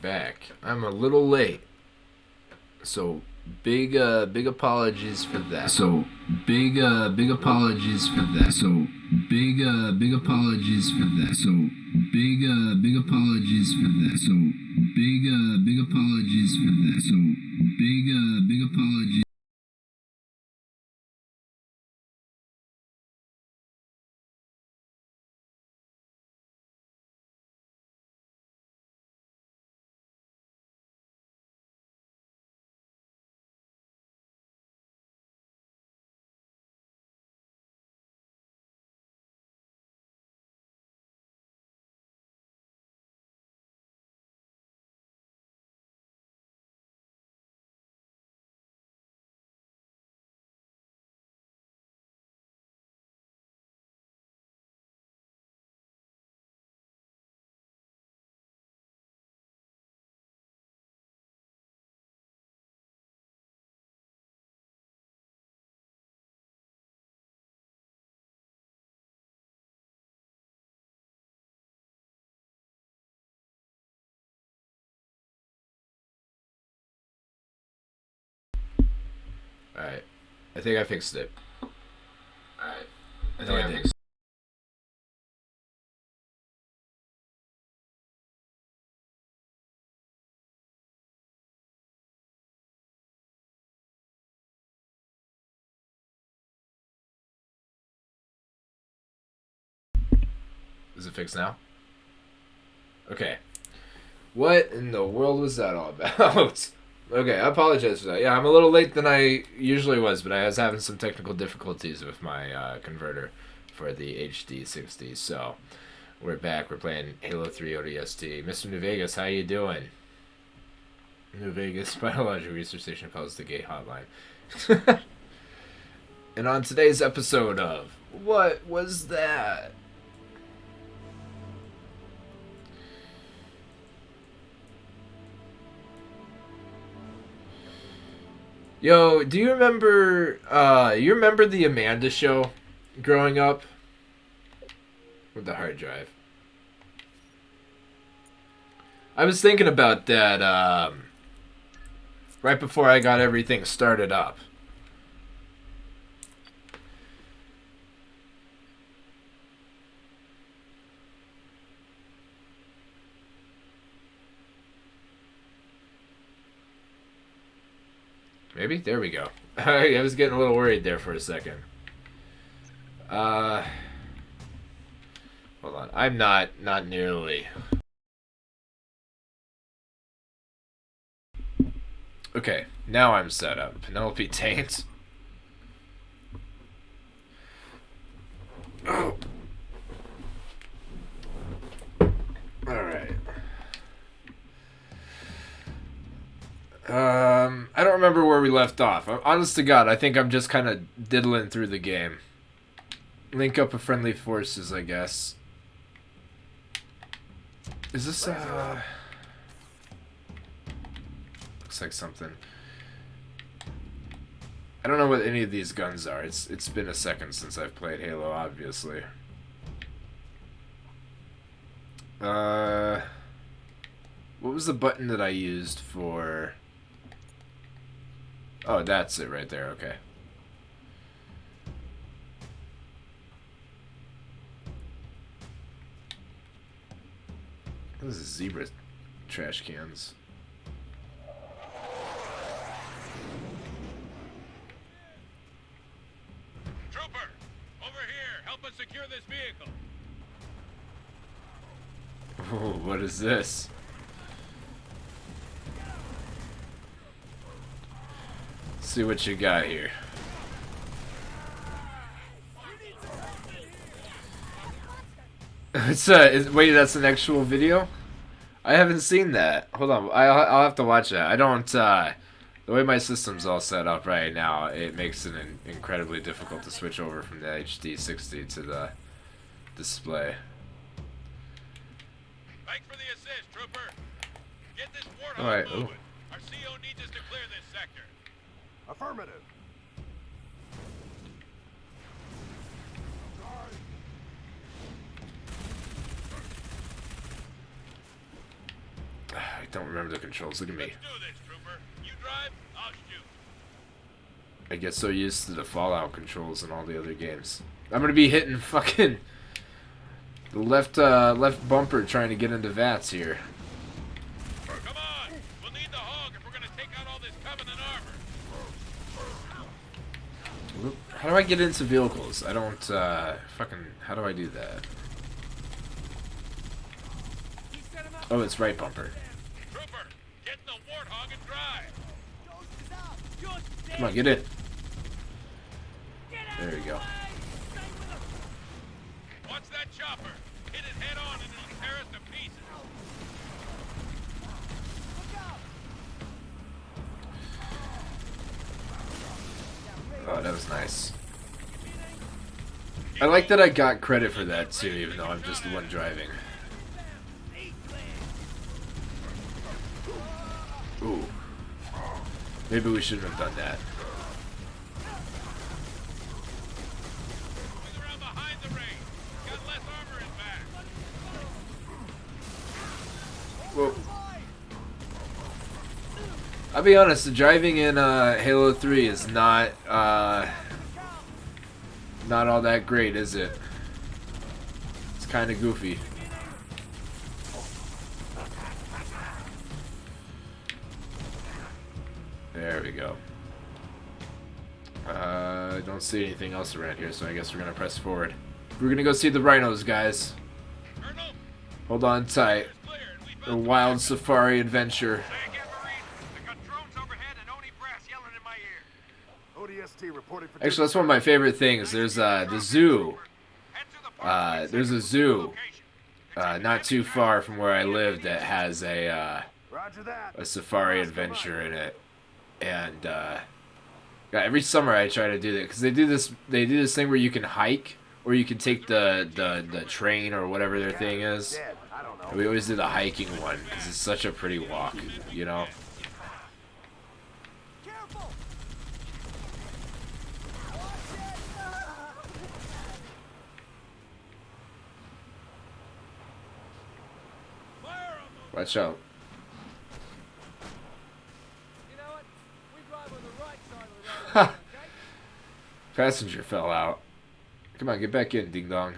Back. I'm a little late, so big apologies for that. Big apologies for that. Big apologies for that. Big apologies for that. Big apologies for that. Big apologies. All right. I think I fixed it. Alright. I No, think I I did. fixed Is it fixed now? Okay. What in the world was that all about? Okay, I apologize for that. Yeah, I'm a little late than I usually was, but I was having some technical difficulties with my converter for the HD60. So we're back. We're playing Halo 3 ODST. Mr. New Vegas, how you doing? New Vegas Biological Research Station calls the gay hotline. And on today's episode of What Was That? Yo, do you remember the Amanda show growing up? With the hard drive. I was thinking about that right before I got everything started up. Maybe? There we go. I was getting a little worried there for a second. Uh, Hold on. I'm not nearly. Okay, now I'm set up. Penelope Taint. Oh. Alright. I don't remember where we left off. Honest to God, I think I'm just kind of diddling through the game. Link up with friendly forces, I guess. Is this, looks like something. I don't know what any of these guns are. It's been a second since I've played Halo, obviously. What was the button that I used for... Oh, that's it right there, okay. This is zebra trash cans. Trooper! Over here! Help us secure this vehicle! Oh, what is this? Let's see what you got here. Wait, that's an actual video? I haven't seen that. Hold on, I'll have to watch that. I don't, the way my system's all set up right now, it makes it incredibly difficult to switch over from the HD60 to the display. Thanks for the assist, Trooper! Get this warthog Alright, moving! Our CO needs us to clear this sector! Affirmative. don't remember the controls. Look at me. Let's do this, trooper. You drive, I'll shoot. I get so used to the Fallout controls and all the other games. I'm gonna be hitting fucking the left bumper trying to get into VATS here. Come on! We'll need the hog if we're gonna take out all this Covenant armor. How do I get into vehicles? I don't fucking. How do I do that? Oh, it's right bumper. Trooper, get in the Warthog and drive. Come on, get in. There you go. Watch that chopper. Hit it head on and it'll tear us to pieces. Oh, that was nice. I like that I got credit for that too, even though I'm just the one driving. Ooh. Maybe we shouldn't have done that. Swing around behind the range. Got less armor in back. Whoa. I'll be honest, the driving in Halo 3 is not all that great, is it? It's kind of goofy. There we go. I don't see anything else around here, so I guess we're gonna press forward. We're gonna go see the rhinos, guys. Colonel, Hold on tight. it's clear and we A found wild safari adventure. Say again, Marine. I got drones overhead and Oni Brass yelling in my ear. ODST reporting for Actually, that's one of my favorite things. There's the zoo. Head to the park. There's a zoo Location. not too far from where I live that has a Roger that. safari adventure in it, and yeah, every summer I try to do that because they do this thing where you can hike or you can take the train or whatever their thing is. Dead. I don't know. And we always do the hiking one because it's such a pretty walk, you know. Careful. Fire on them. Watch out. You know what? We drive on the right side of the road, Ha! okay? Passenger fell out. Come on, get back in, ding dong.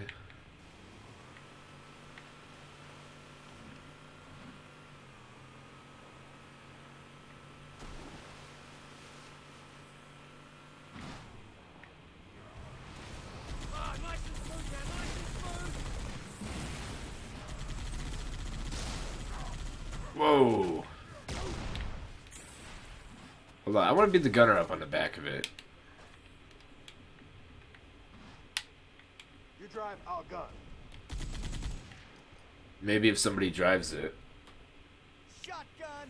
Ah, nice and smooth now, nice and smooth. Whoa. Hold on, I want to beat the gunner up on the back of it. You drive, I'll gun. Maybe if somebody drives it. Shotgun.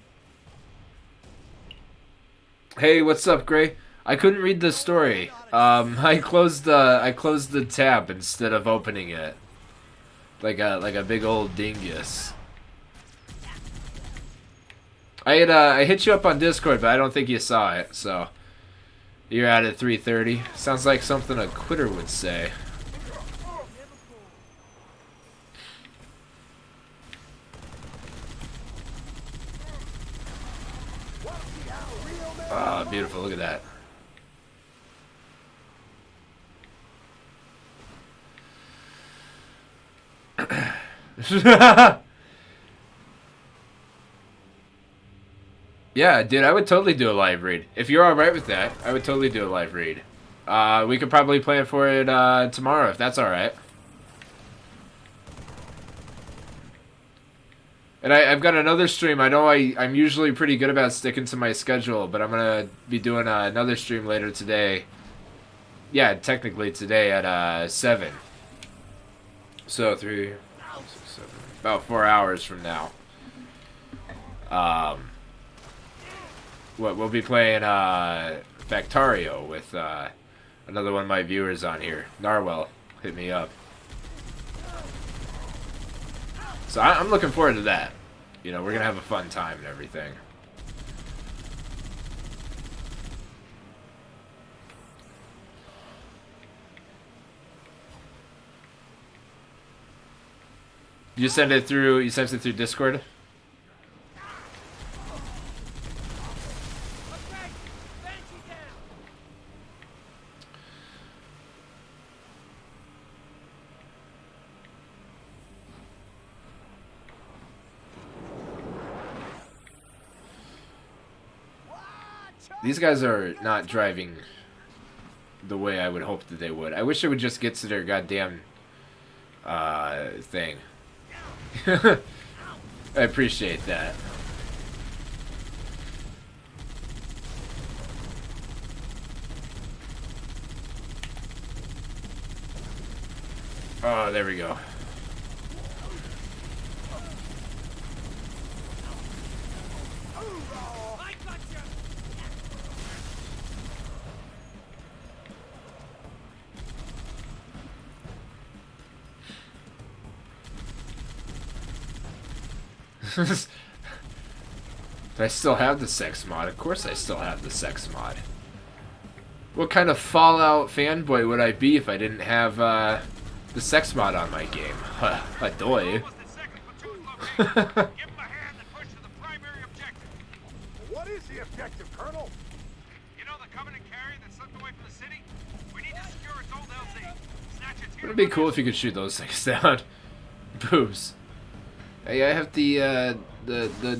Hey, what's up, Gray? I couldn't read the story. I closed the tab instead of opening it. Like a big old dingus. I hit you up on Discord, but I don't think you saw it. So you're out at 3:30. Sounds like something a quitter would say. Ah, beautiful. Look at that. Yeah, dude, I would totally do a live read. If you're alright with that, I would totally do a live read. We could probably plan for it tomorrow, if that's alright. And I've got another stream. I know I'm usually pretty good about sticking to my schedule, but I'm going to be doing another stream later today. Yeah, technically today at 7. So 3, 6, 7, about 4 hours from now. We'll be playing Factario with another one of my viewers on here. Narwhal hit me up. So I'm looking forward to that. You know, we're gonna have a fun time and everything. You sent it through Discord? These guys are not driving the way I would hope that they would. I wish they would just get to their goddamn thing. I appreciate that. Oh, there we go. I got you. Do I still have the sex mod? Of course I still have the sex mod. What kind of Fallout fanboy would I be if I didn't have the sex mod on my game? A doy. Almost at second platoon's location. Give them a hand and push to the primary objective. What is the objective, Colonel? You know the Covenant carrier that slipped away from the city? We need to secure its old LZ. Snatch its Wouldn't it be cool if you could shoot those things down? Boobs. Hey, I have the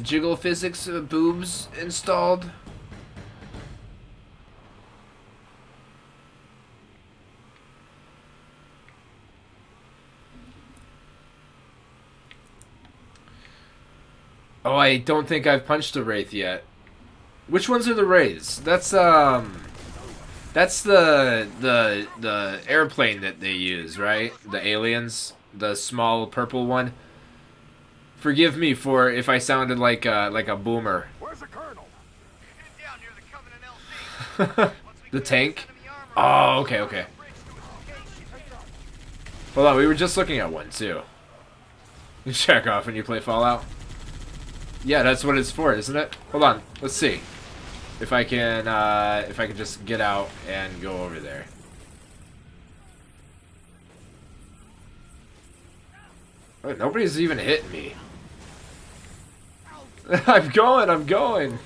jiggle physics boobs installed. Oh, I don't think I've punched a wraith yet. Which ones are the wraiths? That's the airplane that they use, right? The aliens, the small purple one. Forgive me for if I sounded like a boomer. Where's the Colonel? Headed down near the Covenant LZ. The tank? Oh, okay. Hold on, we were just looking at one too. You check off when you play Fallout. Yeah, that's what it's for, isn't it? Hold on, let's see if I can just get out and go over there. Oh, nobody's even hitting me. I'm going.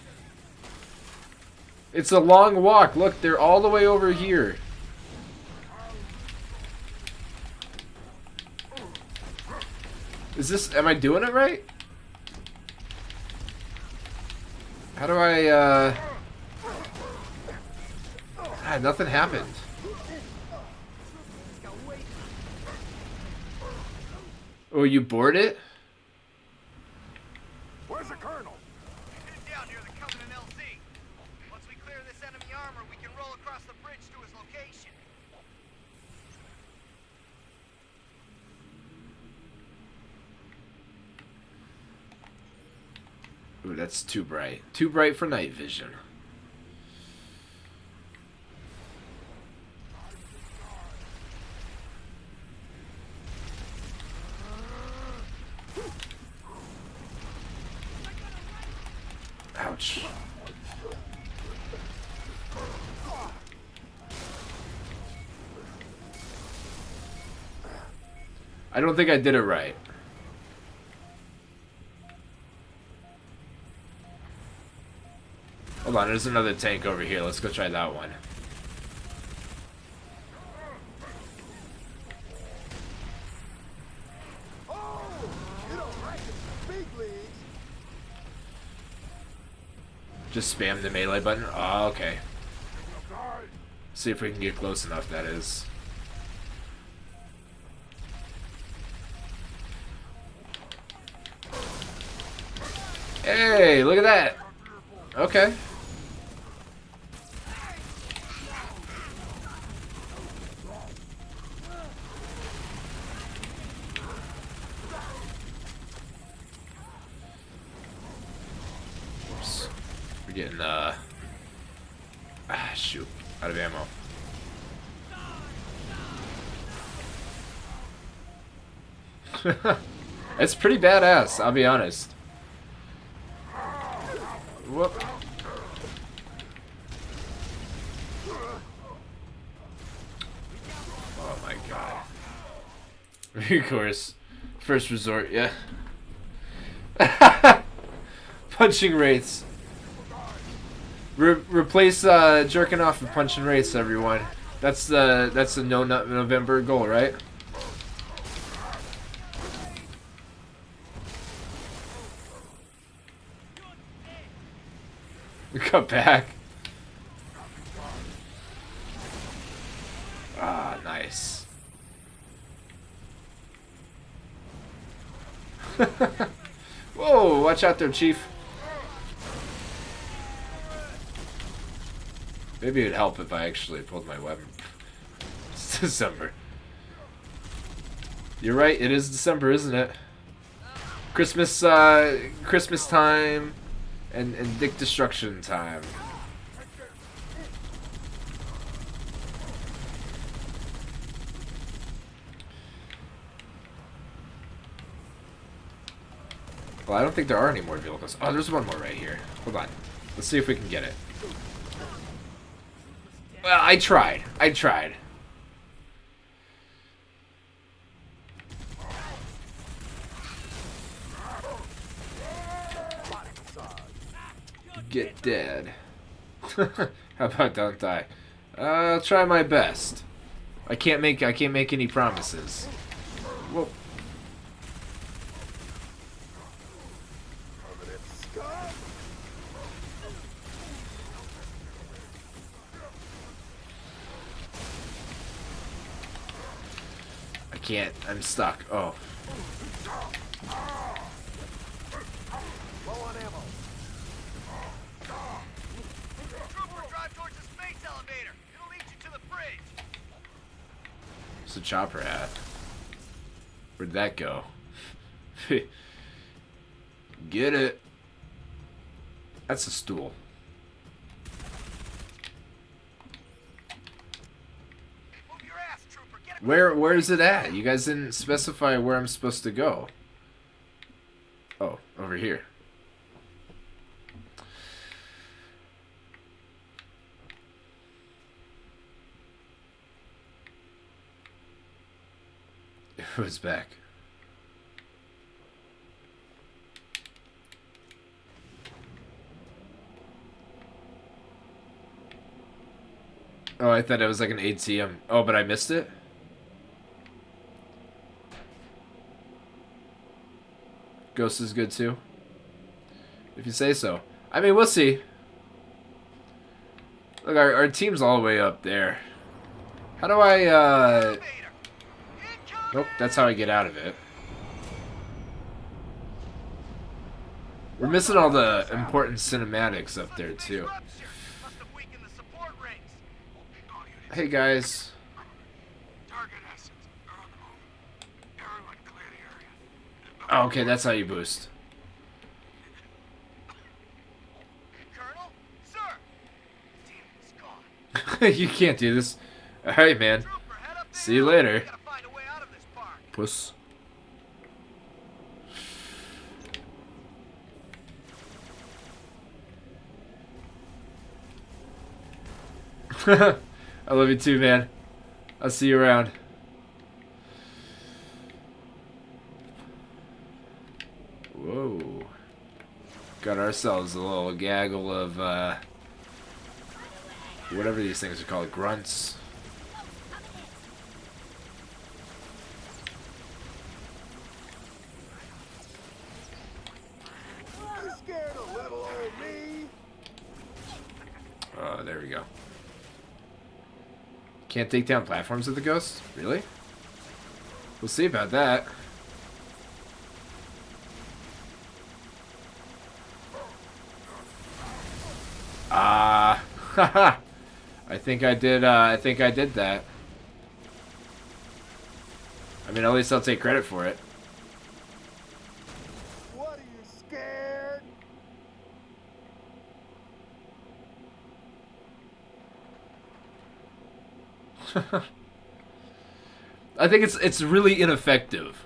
It's a long walk. Look, they're all the way over here. Is this, am I doing it right? How do I, nothing happened. Oh, you bored it? Where's the Colonel? Headed down near the Covenant LZ. Once we clear this enemy armor, we can roll across the bridge to his location. Ooh, that's too bright. Too bright for night vision. Ouch. I don't think I did it right. Hold on, there's another tank over here. Let's go try that one. Oh, you don't like it, big leagues. Just spam the melee button. Oh, okay. See if we can get close enough, that is. Hey, look at that. Okay. Oops. We're getting, shoot. Out of ammo. It's pretty badass, I'll be honest. Whoop. Oh my god. Of course. First resort, yeah. Punching wraiths. Replace jerking off with punching wraiths, everyone. That's the November goal, right? Cut back. Watch out there, Chief. Maybe it'd help if I actually pulled my weapon. It's December. You're right, it is December, isn't it? Christmas, Christmas time and Dick Destruction time. Well, I don't think there are any more vehicles. Oh, there's one more right here. Hold on. Let's see if we can get it. Well, I tried. I tried. Get dead. How about don't die? I'll try my best. I can't make any promises. Whoa. I can't. I'm stuck. Oh. Low on ammo. Trooper, drive towards the space elevator. It'll lead you to the bridge. Where's the chopper at? Where'd that go? Get it. That's a stool. Move your ass, trooper. Get Where is it at? You guys didn't specify where I'm supposed to go. Oh, over here. It was back. Oh, I thought it was like an ATM. Oh, but I missed it? Ghost is good too? If you say so. I mean, we'll see. Look, our team's all the way up there. How do I, elevator. Incoming! Nope, that's how I get out of it. We're missing all the important cinematics up there too. Rupture. Must have weakened the support rings. Hey guys. Target assets are on the move. Everyone clear the area. Oh, okay, that's how you boost. Colonel? Sir! Damn, it's gone. You can't do this. Alright, man. Trooper, head up there. See you later. We gotta find a way out of this park. Puss. I love you too, man. I'll see you around. Whoa. Got ourselves a little gaggle of, whatever these things are called, grunts. You scared of little old me? Oh, there we go. Can't take down platforms with the ghost? Really? We'll see about that. Haha. I think I did that. I mean, at least I'll take credit for it. What are you scared? I think it's really ineffective.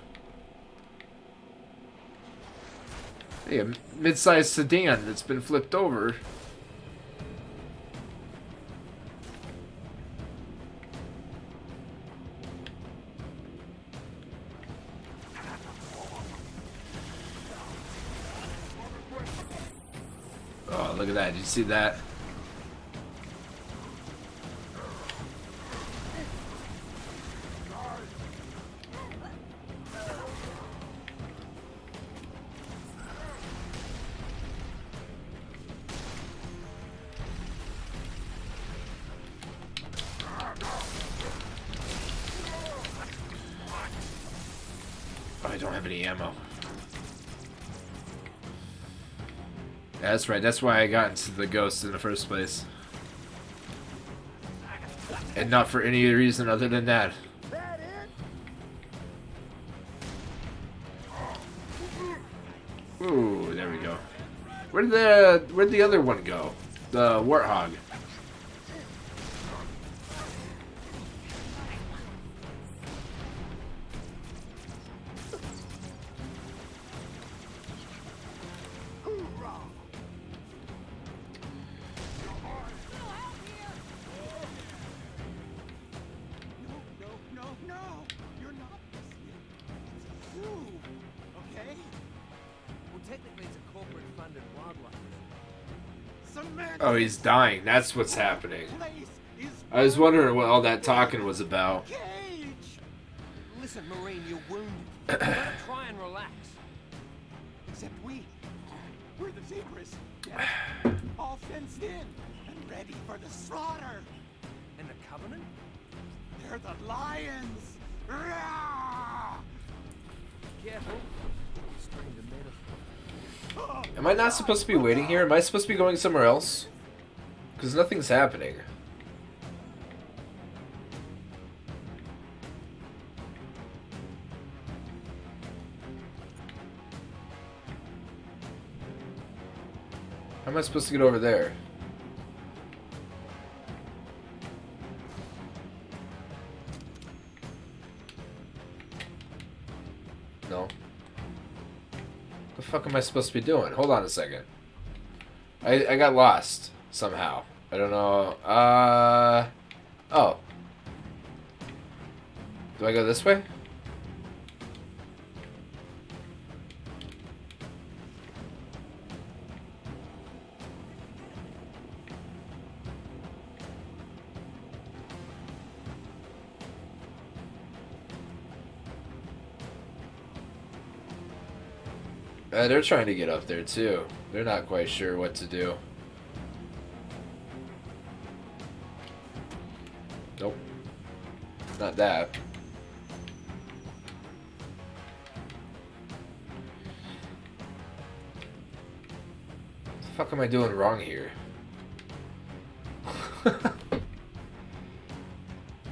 Hey, a mid-sized sedan that's been flipped over. Oh, look at that. Did you see that? Oh, I don't have any ammo. That's right. That's why I got into the ghost in the first place. And not for any reason other than that. That it? Ooh, there we go. Where'd the other one go? The warthog. Hoorah! No, you're not listening. It's you, okay? Well, technically it's a corporate-funded wildlife. Some man. Oh, he's dying. That's what's happening. Place is I was wondering what all that talking was about. cage. Listen, Marine, you're wounded. You gotta try and relax. Except we're the zebras. Yeah. All fenced in and ready for the slaughter. And the Covenant? They're the lions. Rah! Careful. Strained a metaphor. Am I not supposed to be waiting here? Am I supposed to be going somewhere else? Because nothing's happening. How am I supposed to get over there? No. The fuck am I supposed to be doing? Hold on a second. I got lost somehow. I don't know. Oh. Do I go this way? They're trying to get up there too. They're not quite sure what to do. Nope. Not that. What the fuck am I doing wrong here?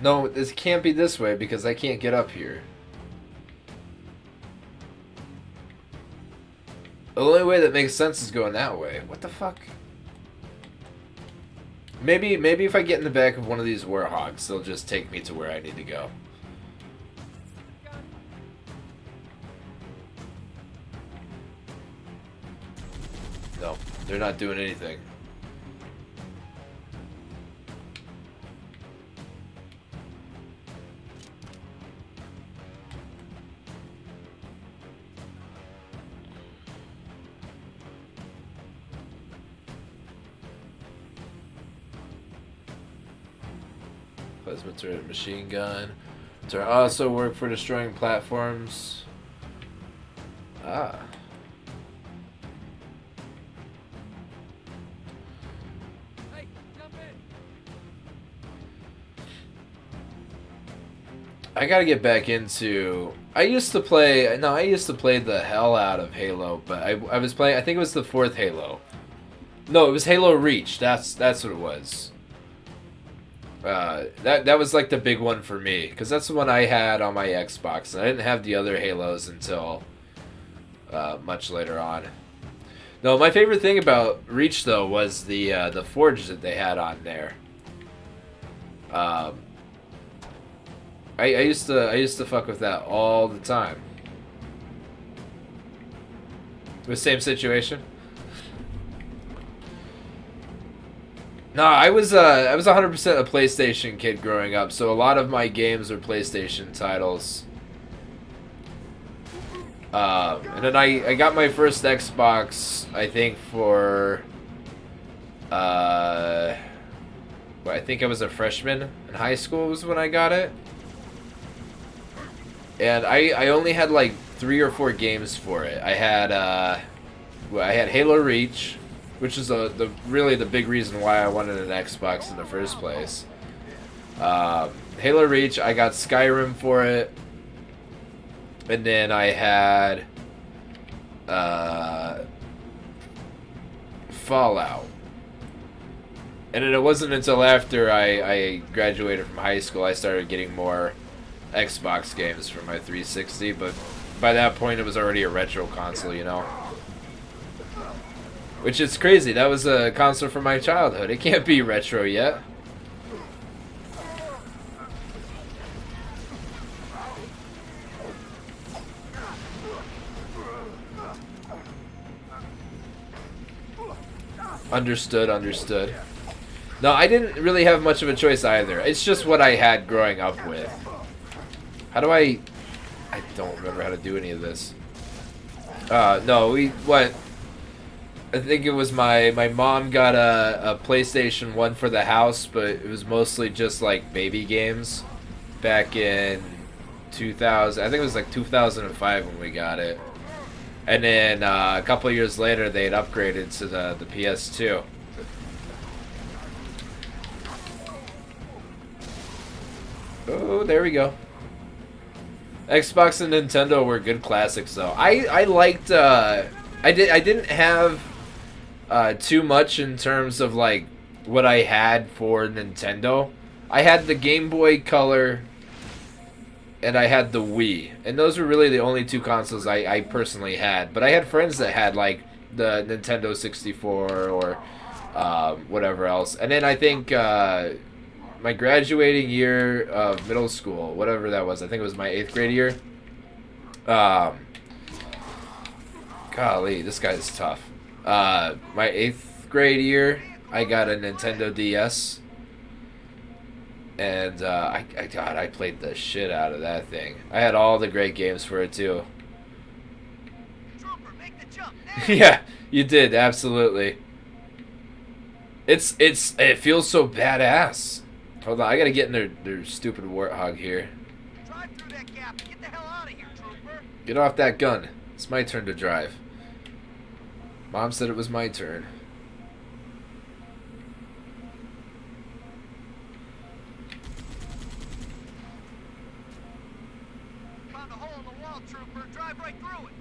No, this can't be this way because I can't get up here. The only way that makes sense is going that way. What the fuck? Maybe if I get in the back of one of these warthogs, they'll just take me to where I need to go. No, they're not doing anything. Plasma turret, machine gun. To also work for destroying platforms. Ah. Hey, jump in. I gotta get back into. I used to play the hell out of Halo, but I was playing. I think it was the 4th Halo. No, it was Halo Reach. That's what it was. That was like the big one for me because that's the one I had on my Xbox, and I didn't have the other Halos until much later on. No, my favorite thing about Reach though was the forge that they had on there. I used to fuck with that all the time. The same situation. No, I was 100% a PlayStation kid growing up, so a lot of my games are PlayStation titles. And then I got my first Xbox, I think for, I think I was a freshman in high school was when I got it. And I only had like 3 or 4 games for it. I had Halo Reach, which is really the big reason why I wanted an Xbox in the first place. Halo Reach, I got Skyrim for it, and then I had Fallout. And then it wasn't until after I graduated from high school I started getting more Xbox games for my 360, but by that point it was already a retro console, you know. Which is crazy. That was a console from my childhood. It can't be retro yet. Understood, understood. No, I didn't really have much of a choice either. It's just what I had growing up with. How do I don't remember how to do any of this. No, we went... I think it was my mom got a PlayStation 1 for the house, but it was mostly just like baby games back in 2000. I think it was like 2005 when we got it. And then a couple of years later, they had upgraded to the PS2. Oh, there we go. Xbox and Nintendo were good classics, though. I liked. I didn't have too much in terms of like what I had for Nintendo. I had the Game Boy Color, and I had the Wii, and those were really the only two consoles I personally had. But I had friends that had like the Nintendo 64 or whatever else. And then I think my graduating year of middle school, whatever that was, I think it was my 8th grade year. Golly, this guy's tough. My 8th grade year, I got a Nintendo DS. And God, I played the shit out of that thing. I had all the great games for it too. Trooper, make the jump now. Yeah, you did, absolutely. It feels so badass. Hold on, I gotta get in their stupid warthog here. Drive through that gap and get the hell out of here, Trooper. Get off that gun. It's my turn to drive. Mom said it was my turn. Found a hole in the wall, Trooper. Drive right through it.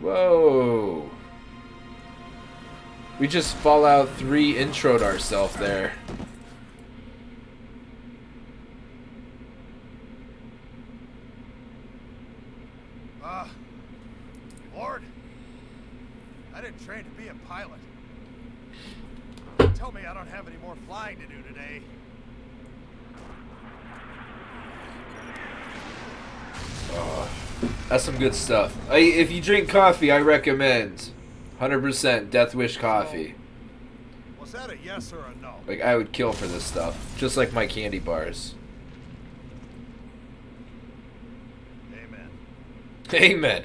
Whoa. We just Fallout 3 introed ourselves there. Lord, I didn't train to be a pilot. Tell me I don't have any more flying to do today. That's some good stuff. If you drink coffee, I recommend 100% Death Wish coffee. Was that a yes or a no? Like, I would kill for this stuff. Just like my candy bars. Amen. Amen.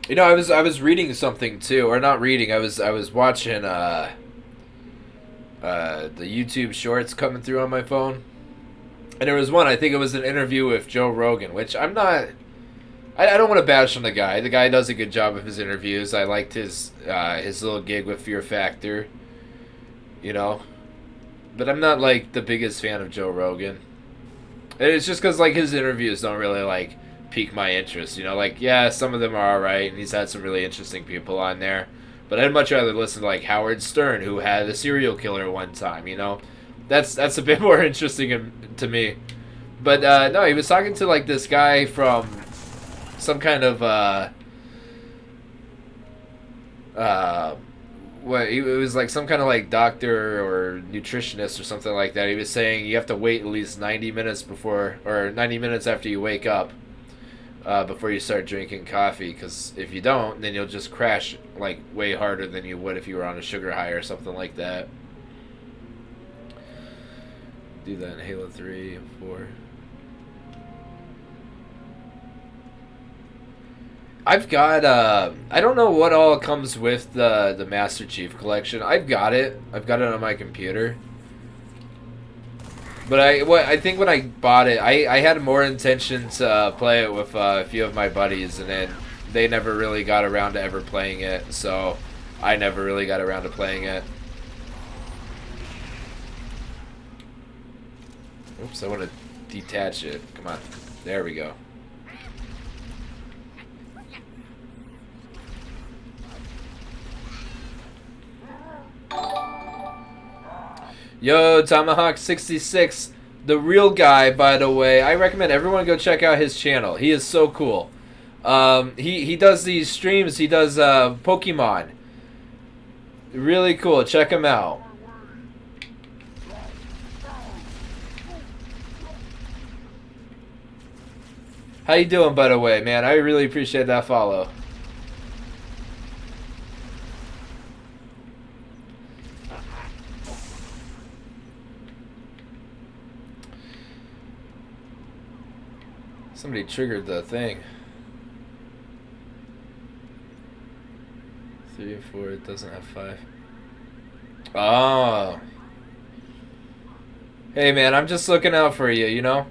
You know, I was reading something too, or not reading. I was watching the YouTube shorts coming through on my phone, and there was one. I think it was an interview with Joe Rogan, which I'm not. I don't want to bash on the guy. The guy does a good job of his interviews. I liked his little gig with Fear Factor, you know, but I'm not like the biggest fan of Joe Rogan. And it's just because like his interviews don't really like pique my interest, you know, like, yeah, some of them are alright, and he's had some really interesting people on there, but I'd much rather listen to like Howard Stern, who had a serial killer one time, you know. That's a bit more interesting to me. But no, he was talking to like this guy from some kind of it was like some kind of like doctor or nutritionist or something like that. He was saying you have to wait at least 90 minutes before, or 90 minutes after you wake up, before you start drinking coffee, because if you don't, then you'll just crash like way harder than you would if you were on a sugar high or something like that. Do that in Halo 3 and 4. I've got I don't know what all comes with the Master Chief Collection. I've got it on my computer. But I think when I bought it, I had more intention to play it with a few of my buddies, and then they never really got around to ever playing it, so I never really got around to playing it. Oops, I want to detach it. Come on. There we go. Yo, Tomahawk66, the real guy, by the way. I recommend everyone go check out his channel. He is so cool. He does these streams. He does Pokemon. Really cool. Check him out. How you doing, by the way, man? I really appreciate that follow. Somebody triggered the thing. 3 and 4, it doesn't have 5. Oh. Hey man, I'm just looking out for you, you know?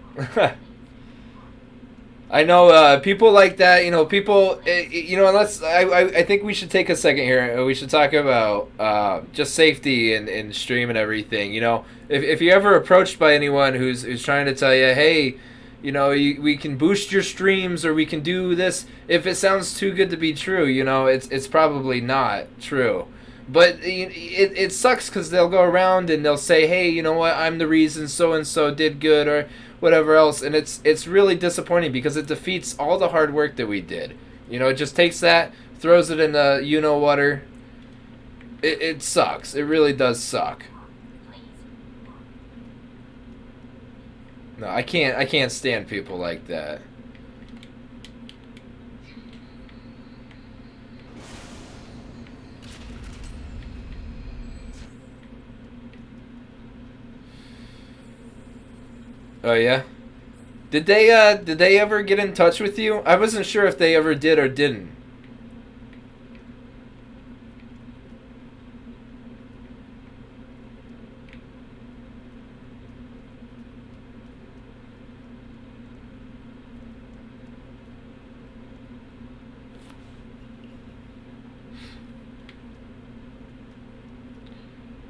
I know people like that, you know, people, you know, I think we should take a second here. We should talk about just safety in stream and everything, you know? If you're ever approached by anyone who's trying to tell you, hey, you know, we can boost your streams or we can do this. If it sounds too good to be true, you know, it's probably not true. But it sucks because they'll go around and they'll say, hey, you know what, I'm the reason so-and-so did good or whatever else. And it's really disappointing because it defeats all the hard work that we did. You know, it just takes that, throws it in the you-know-water. It sucks. It really does suck. No, I can't stand people like that. Oh yeah? Did they ever get in touch with you? I wasn't sure if they ever did or didn't.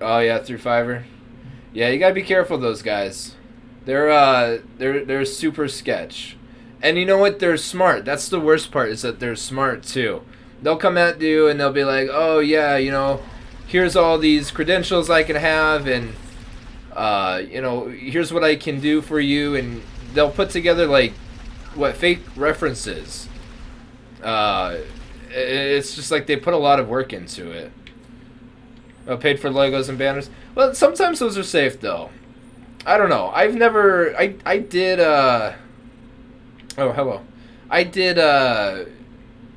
Oh yeah, through Fiverr. Yeah, you gotta be careful of those guys. They're super sketch. And you know what? They're smart. That's the worst part, is that they're smart too. They'll come at you and they'll be like, oh yeah, you know, here's all these credentials I can have, and you know, here's what I can do for you, and they'll put together like fake references. It's just like they put a lot of work into it. Paid for logos and banners. Well, sometimes those are safe though. I don't know. I've never. I did. Oh, hello. I did.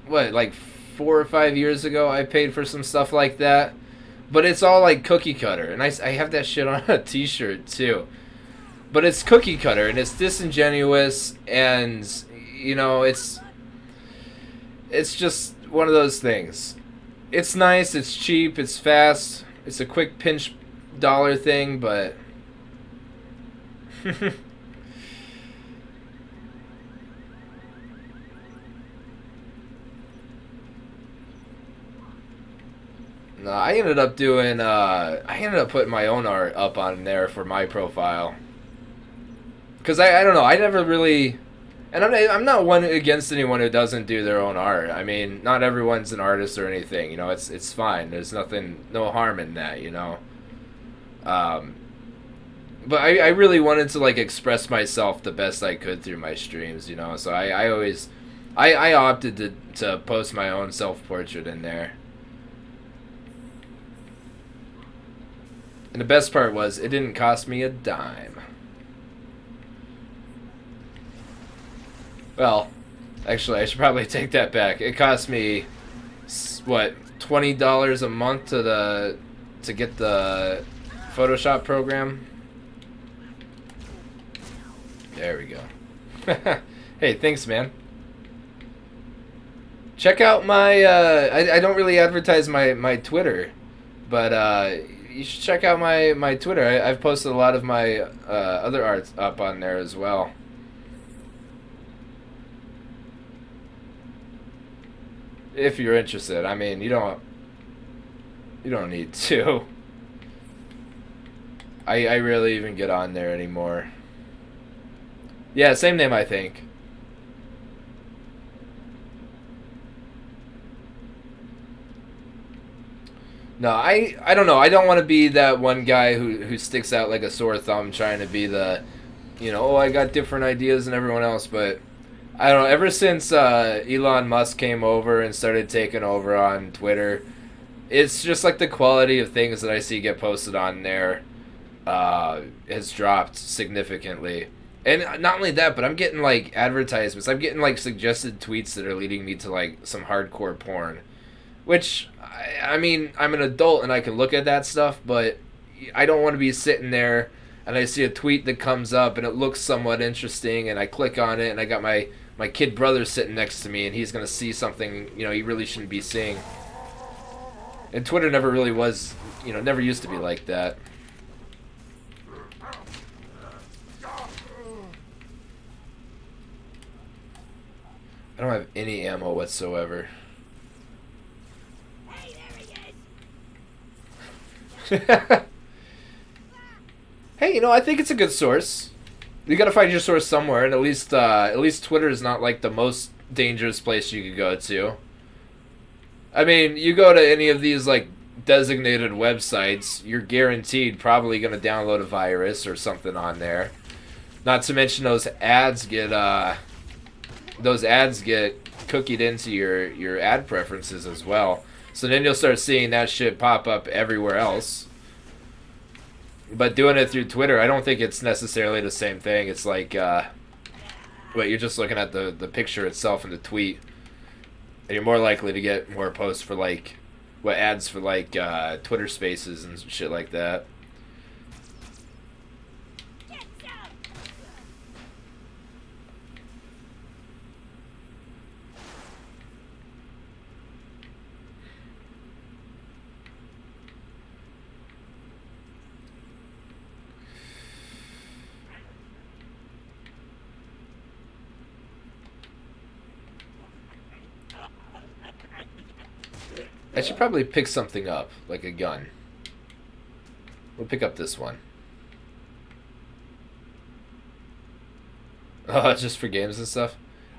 What, like 4 or 5 years ago? I paid for some stuff like that, but it's all like cookie cutter, and I have that shit on a T-shirt too. But it's cookie cutter, and it's disingenuous, and you know, it's just one of those things. It's nice, it's cheap, it's fast, it's a quick pinch dollar thing, but no, I ended up doing putting my own art up on there for my profile. Cause I don't know, I never really. And I'm not one against anyone who doesn't do their own art. I mean, not everyone's an artist or anything. You know, it's fine. There's no harm in that. You know. But I really wanted to like express myself the best I could through my streams. You know, so I always opted to post my own self-portrait in there. And the best part was it didn't cost me a dime. Well, actually, I should probably take that back. It cost me, what, $20 a month to get the Photoshop program. There we go. Hey, thanks, man. Check out my. I don't really advertise my Twitter, but you should check out my Twitter. I've posted a lot of my other art up on there as well. If you're interested. I mean, you don't need to. I rarely even get on there anymore. Yeah, same name, I think. No, I don't know. I don't want to be that one guy who sticks out like a sore thumb trying to be the, oh, I got different ideas than everyone else. But I don't know. Ever since Elon Musk came over and started taking over on Twitter, it's just like the quality of things that I see get posted on there has dropped significantly. And not only that, but I'm getting like advertisements. I'm getting like suggested tweets that are leading me to like some hardcore porn. Which, I mean, I'm an adult and I can look at that stuff, but I don't want to be sitting there and I see a tweet that comes up and it looks somewhat interesting and I click on it and I got my kid brother sitting next to me and he's going to see something, he really shouldn't be seeing. And Twitter never really was, never used to be like that. I don't have any ammo whatsoever. Hey, I think it's a good source. You gotta find your source somewhere, and at least Twitter is not like the most dangerous place you could go to. I mean, you go to any of these like designated websites, you're guaranteed probably gonna download a virus or something on there. Not to mention those ads get cookied into your ad preferences as well. So then you'll start seeing that shit pop up everywhere else. But doing it through Twitter, I don't think it's necessarily the same thing. It's like, you're just looking at the picture itself in the tweet. And you're more likely to get more posts for like, ads for like Twitter Spaces and shit like that. I should probably pick something up, like a gun. We'll pick up this one. Oh, just for games and stuff?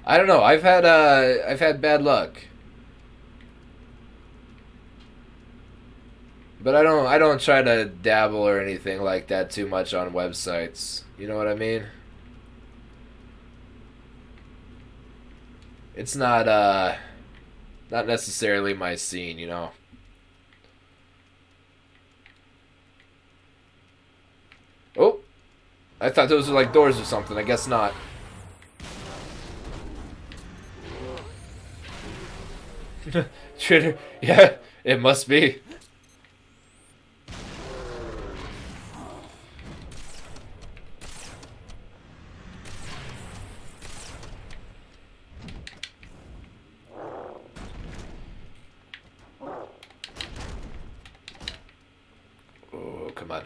I don't know. I've had bad luck. But I don't try to dabble or anything like that too much on websites. You know what I mean? It's not necessarily my scene, Oh! I thought those were like doors or something. I guess not. Trader, yeah, it must be. Oh, come on.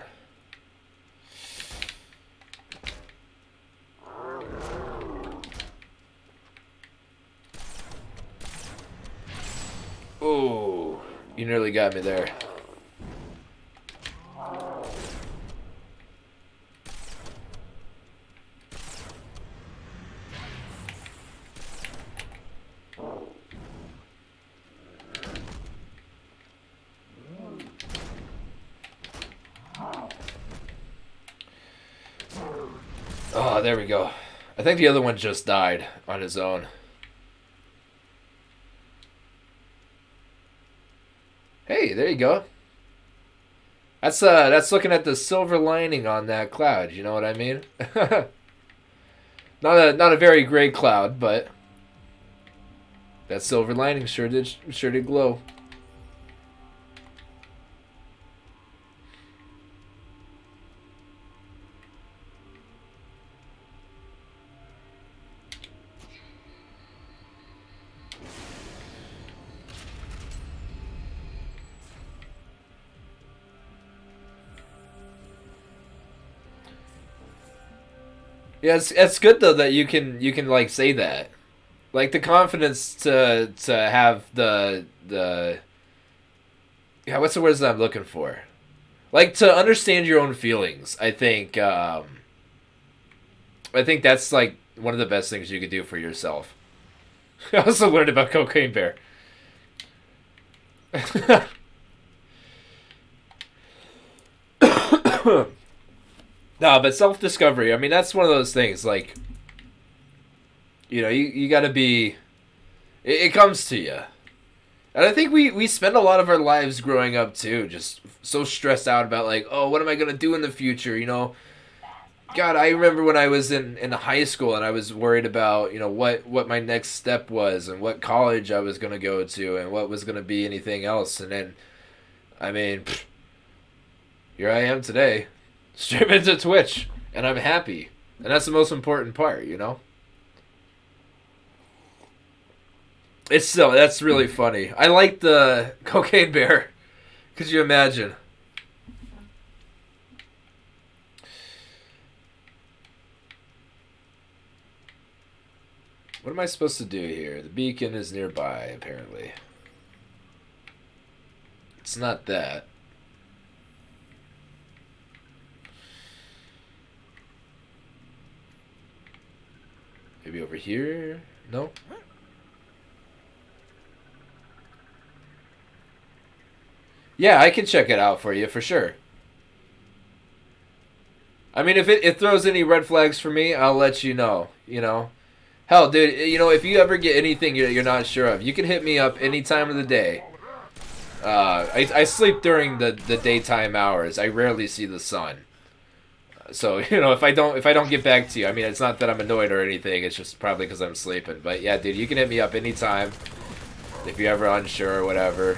Oh, you nearly got me there. Oh, there we go. I think the other one just died on his own. Hey, there you go. That's looking at the silver lining on that cloud, you know what I mean? Not a very great cloud, but that silver lining sure did glow. Yeah, it's good though that you can like say that. Like the confidence to have the yeah, what's the words that I'm looking for? Like to understand your own feelings. I think that's like one of the best things you could do for yourself. I also learned about Cocaine Bear. No, but self-discovery, I mean, that's one of those things, like, you know, you gotta be, it comes to you. And I think we spend a lot of our lives growing up, too, just so stressed out about, like, oh, what am I gonna do in the future, you know? God, I remember when I was in high school and I was worried about, you know, what my next step was and what college I was gonna go to and what was gonna be anything else. And then, I mean, here I am today. Stream into Twitch, and I'm happy, and that's the most important part, you know. It's still that's really funny. I like the Cocaine Bear. Could you imagine? What am I supposed to do here? The beacon is nearby, apparently. It's not that. Maybe over here? No? Yeah, I can check it out for you, for sure. I mean, if it throws any red flags for me, I'll let you know, you know? Hell, dude, you know, if you ever get anything you're not sure of, you can hit me up any time of the day. I sleep during the daytime hours. I rarely see the sun. So, you know, if I don't get back to you, I mean, it's not that I'm annoyed or anything. It's just probably because I'm sleeping. But yeah, dude, you can hit me up anytime if you're ever unsure or whatever.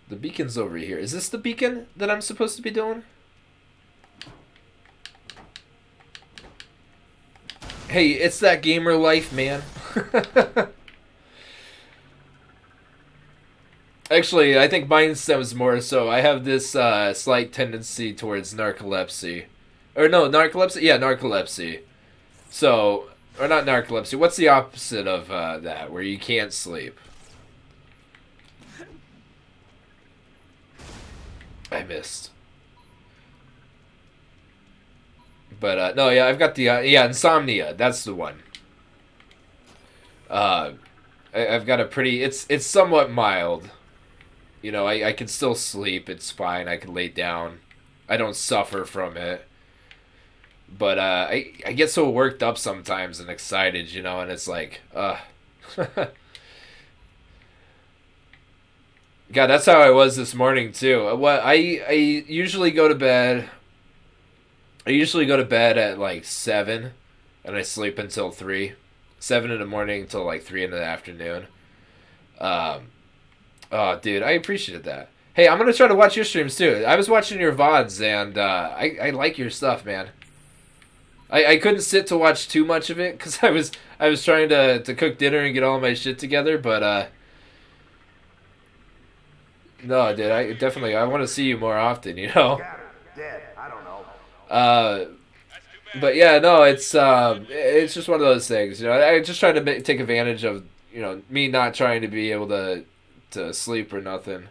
The beacon's over here. Is this the beacon that I'm supposed to be doing? Hey, it's that gamer life, man. Actually, I think mine stems more so. I have this slight tendency towards narcolepsy. Or no, narcolepsy? Yeah, narcolepsy. So, or not narcolepsy. What's the opposite of that, where you can't sleep? I missed. But, no, yeah, I've got the, yeah, insomnia. That's the one. I've got a pretty, it's somewhat mild. You know, I can still sleep. It's fine. I can lay down. I don't suffer from it. But, I get so worked up sometimes and excited, you know, and it's like, God, that's how I was this morning too. I usually go to bed. I usually go to bed at like 7, and I sleep until 3. 7 in the morning till like 3 in the afternoon. Oh, dude, I appreciated that. Hey, I'm gonna try to watch your streams too. I was watching your VODs, and I like your stuff, man. I couldn't sit to watch too much of it because I was trying to cook dinner and get all my shit together, but no, dude, I want to see you more often, you know. Dead. I don't know. But yeah, no, it's just one of those things, you know. I just try to take advantage of, you know, me not trying to be able to sleep or nothing.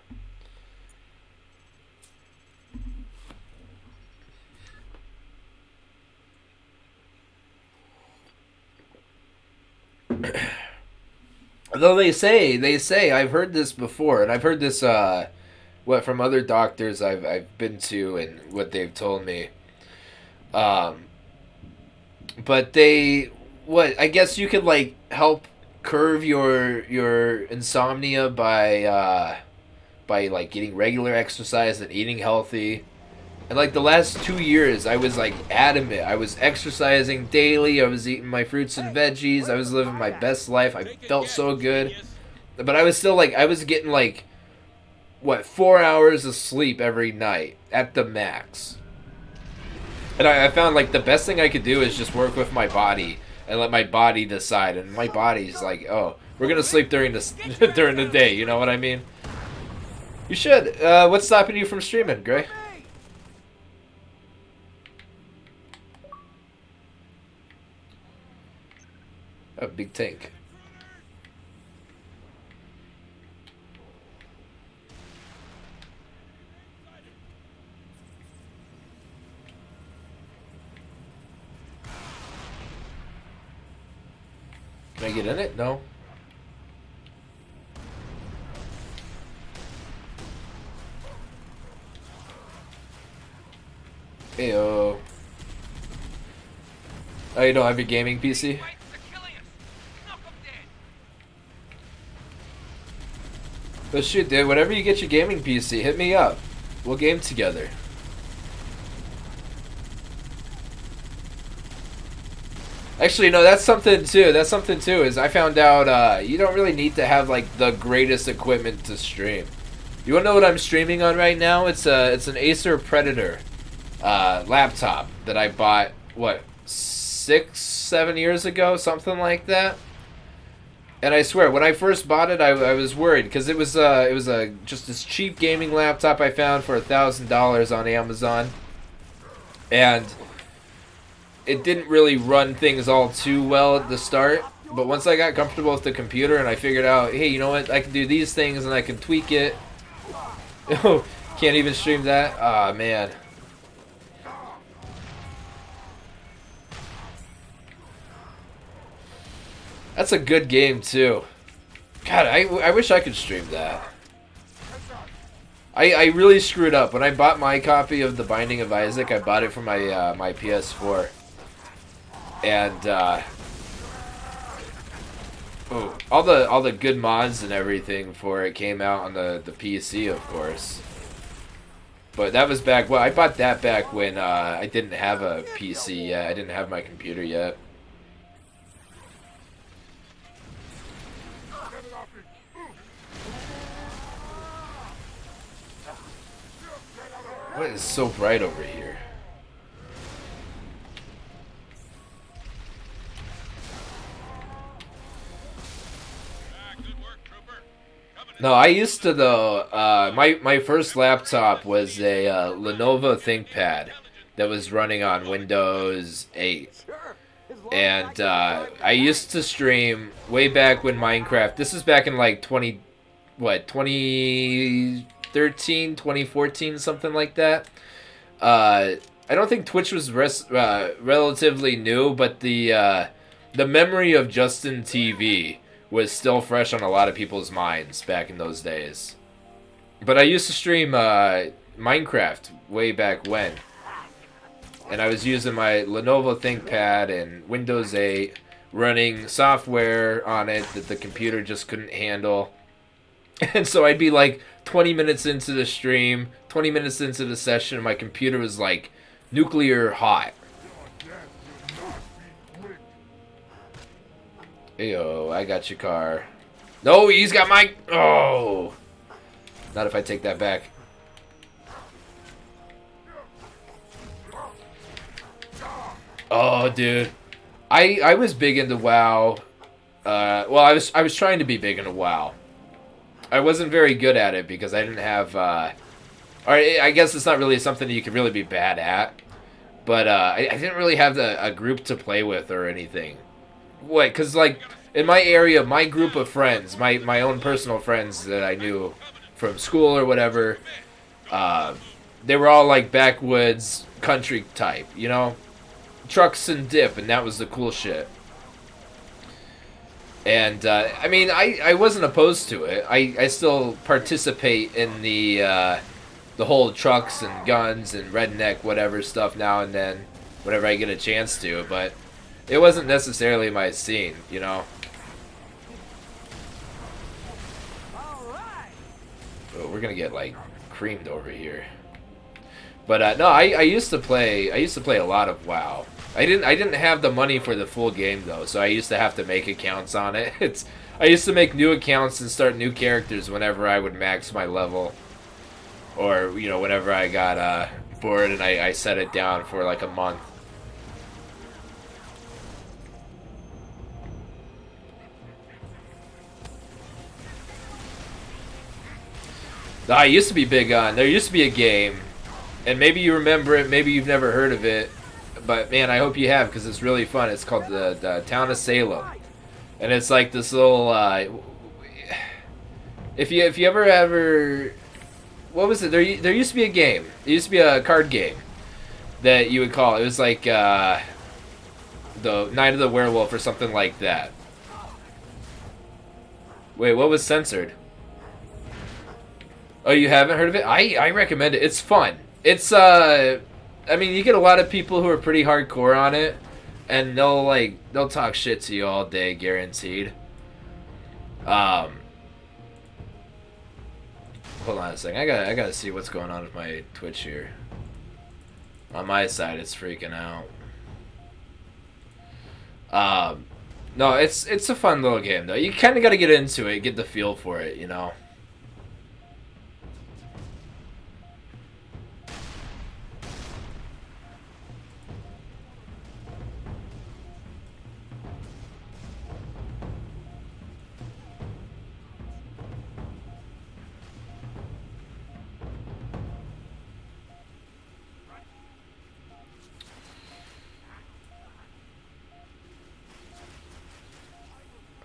Though they say I've heard this before, and I've heard this what from other doctors I've been to and what they've told me. But I guess you could like help curb your insomnia by like getting regular exercise and eating healthy. And like the last 2 years, I was like adamant. I was exercising daily. I was eating my fruits and veggies. I was living my best life. I felt so good. But I was still like, I was getting like what, 4 hours of sleep every night at the max. And I found like the best thing I could do is just work with my body and let my body decide. And my body's like, oh, we're gonna sleep during this during the day. You know what I mean? You should. What's stopping you from streaming, Gray? Oh, big tank. Can I get in it? No. Heyo. Oh, you don't have your gaming PC? But shoot, dude, whenever you get your gaming PC, hit me up. We'll game together. Actually, no, that's something too. That's something too, is I found out you don't really need to have like the greatest equipment to stream. You wanna know what I'm streaming on right now? It's an Acer Predator laptop that I bought, what, 6-7 years ago, something like that. And I swear, when I first bought it, I was worried because it was just this cheap gaming laptop I found for $1,000 on Amazon, and it didn't really run things all too well at the start. But once I got comfortable with the computer and I figured out, hey, you know what, I can do these things and I can tweak it. Oh, can't even stream that. Ah, man. That's a good game too. God, I wish I could stream that. I really screwed up when I bought my copy of The Binding of Isaac. I bought it for my my PS4, and all the good mods and everything for it came out on the PC, of course. But that was back. Well, I bought that back when I didn't have a PC yet. I didn't have my computer yet. What is so bright over here? No, I used to though. My first laptop was a Lenovo ThinkPad that was running on Windows 8, and I used to stream way back when Minecraft. This is back in like 2013, 2014, something like that. I don't think Twitch was relatively new, but the memory of Justin TV was still fresh on a lot of people's minds back in those days. But I used to stream Minecraft way back when, and I was using my Lenovo ThinkPad and Windows 8, running software on it that the computer just couldn't handle. And so I'd be like 20 minutes into the stream, 20 minutes into the session, and my computer was like nuclear hot. Yo, I got your car. No, he's got my... Oh! Not if I take that back. Oh, dude. I was big into WoW. Well, I was trying to be big into WoW. I wasn't very good at it because I didn't have... Or I guess it's not really something that you can really be bad at. But I didn't really have a group to play with or anything. What? Because, like, in my area, my group of friends, my own personal friends that I knew from school or whatever, they were all, like, backwoods country type, you know? Trucks and dip, and that was the cool shit. And, I mean, I wasn't opposed to it. I still participate in the whole trucks and guns and redneck whatever stuff now and then, whenever I get a chance to, but it wasn't necessarily my scene, you know? Oh, we're gonna get, like, creamed over here. But, no, I used to play a lot of WoW. I didn't have the money for the full game, though, so I used to have to make accounts on it. I used to make new accounts and start new characters whenever I would max my level. or you know, whenever I got bored and I set it down for like a month. I used to be big on. There used to be a game, and maybe you remember it, maybe you've never heard of it, but man, I hope you have because it's really fun. It's called the Town of Salem, and it's like this little. If you ever, what was it? There used to be a game. It used to be a card game that you would call. It was like the Night of the Werewolf or something like that. Wait, what was censored? Oh, you haven't heard of it? I recommend it. It's fun. It's I mean, you get a lot of people who are pretty hardcore on it, and they'll talk shit to you all day, guaranteed. Hold on a second. I gotta see what's going on with my Twitch here. On my side, it's freaking out. No, it's a fun little game though. You kind of gotta get into it, get the feel for it, you know.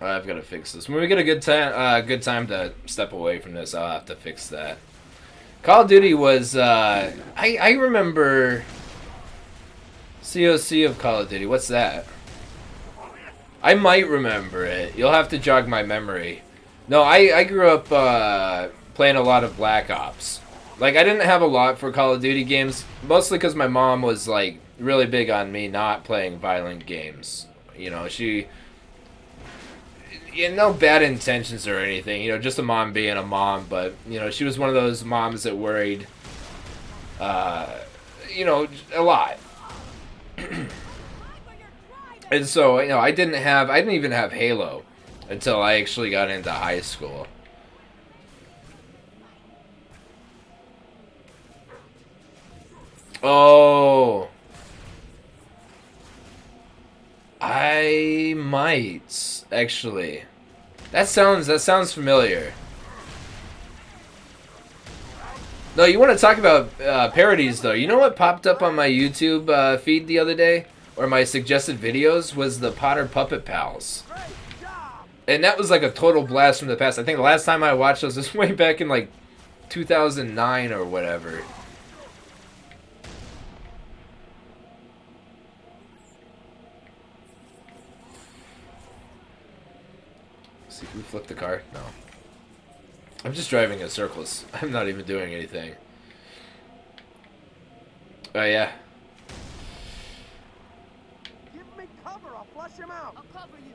I've got to fix this. When we get a good time to step away from this, I'll have to fix that. Call of Duty was I remember COC of Call of Duty. What's that? I might remember it. You'll have to jog my memory. No, I grew up playing a lot of Black Ops. Like, I didn't have a lot for Call of Duty games, mostly because my mom was like really big on me not playing violent games. You know, no bad intentions or anything, you know, just a mom being a mom, but, you know, she was one of those moms that worried, you know, a lot. And so, you know, I didn't even have Halo until I actually got into high school. Oh. I might actually. That sounds familiar. No, you want to talk about parodies though? You know what popped up on my YouTube feed the other day, or my suggested videos, was the Potter Puppet Pals, and that was like a total blast from the past. I think the last time I watched those was way back in like 2009 or whatever. See, can we flip the car? No. I'm just driving in circles. I'm not even doing anything. Oh, yeah. Give me cover. I'll flush him out. I'll cover you.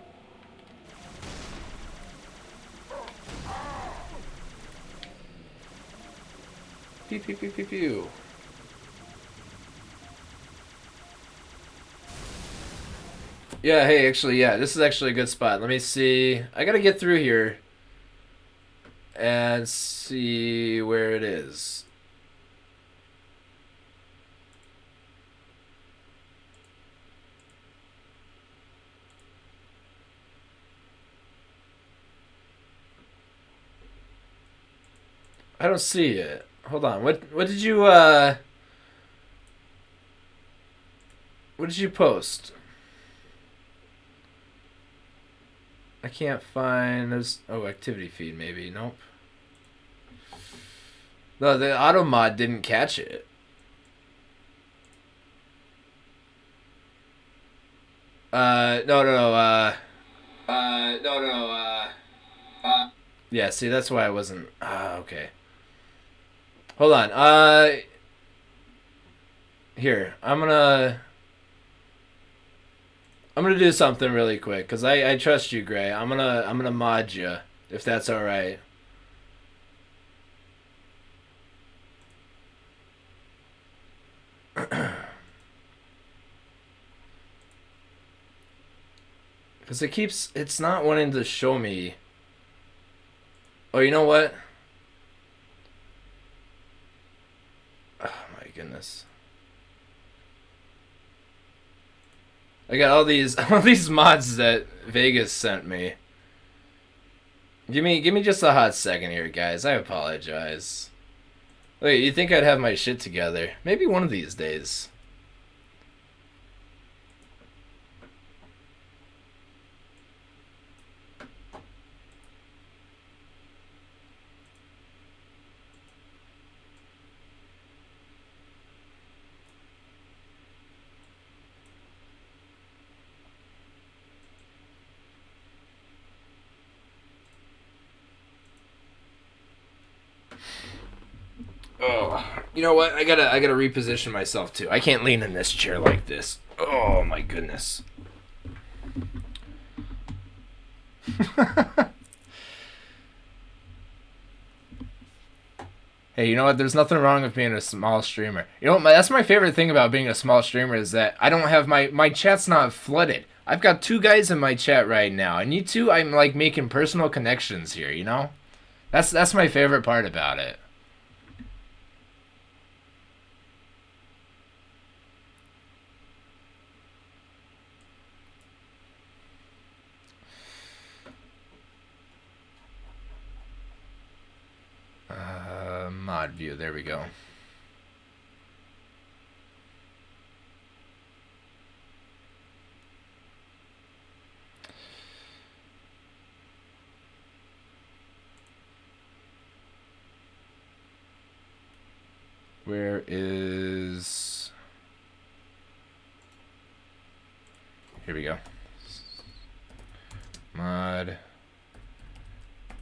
Pew, pew, pew, pew, pew. Yeah, hey, actually, yeah, this is actually a good spot. Let me see. I gotta get through here and see where it is. I don't see it. Hold on. What did you post? I can't find those. Oh, activity feed maybe. Nope. No, the auto mod didn't catch it. Yeah, see, that's why I wasn't. Okay. Hold on. Here, I'm gonna do something really quick, cause I trust you, Gray. I'm gonna mod you, if that's all right. Cause it's not wanting to show me. Oh, you know what? goodness. I got all these mods that Vegas sent me. Give me just a hot second here, guys. I apologize. Wait, you think I'd have my shit together? Maybe one of these days. Oh, you know what? I gotta reposition myself too. I can't lean in this chair like this. Oh my goodness. Hey, you know what? There's nothing wrong with being a small streamer. You know what? That's my favorite thing about being a small streamer is that I don't have my chat's not flooded. I've got 2 guys in my chat right now, and you two, I'm like making personal connections here. You know, that's my favorite part about it. Mod view, there we go. Where is... Here we go. Mod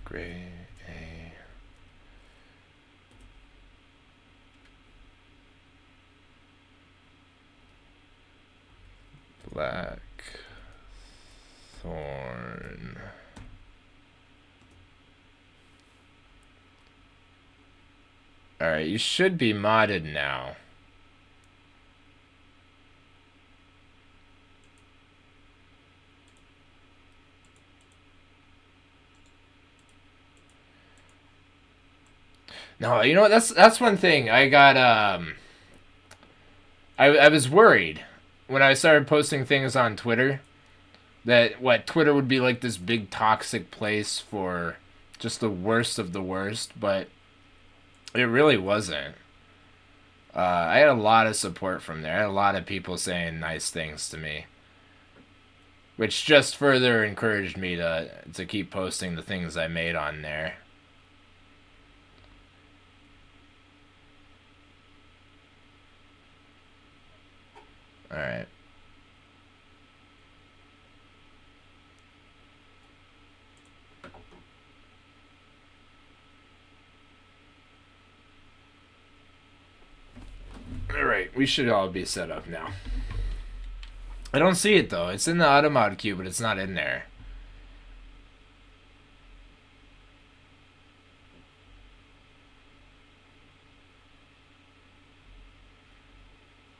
gray A. Blackthorn. Alright, you should be modded now. No, you know what? That's one thing. I got I was worried when I started posting things on Twitter that Twitter would be like this big toxic place for just the worst of the worst, but it really wasn't. I had a lot of support from there. I had a lot of people saying nice things to me, which just further encouraged me to keep posting the things I made on there. All right. Alright, we should all be set up now. I don't see it though. It's in the AutoMod queue, but it's not in there.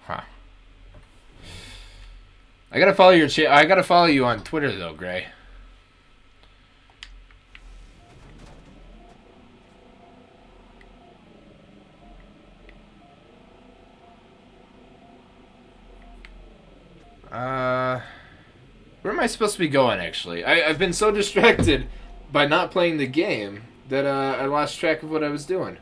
Huh. I gotta follow your I gotta follow you on Twitter though, Gray. Where am I supposed to be going, actually? I've been so distracted by not playing the game that I lost track of what I was doing.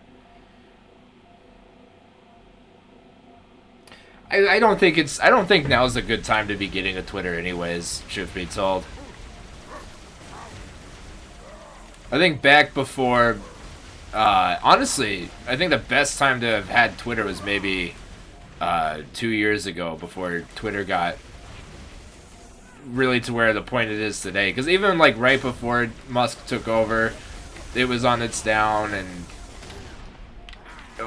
I don't think now's a good time to be getting a Twitter anyways, truth be told. I think back before, honestly, I think the best time to have had Twitter was maybe 2 years ago, before Twitter got really to where the point it is today. Because even like right before Musk took over, it was on its down, and I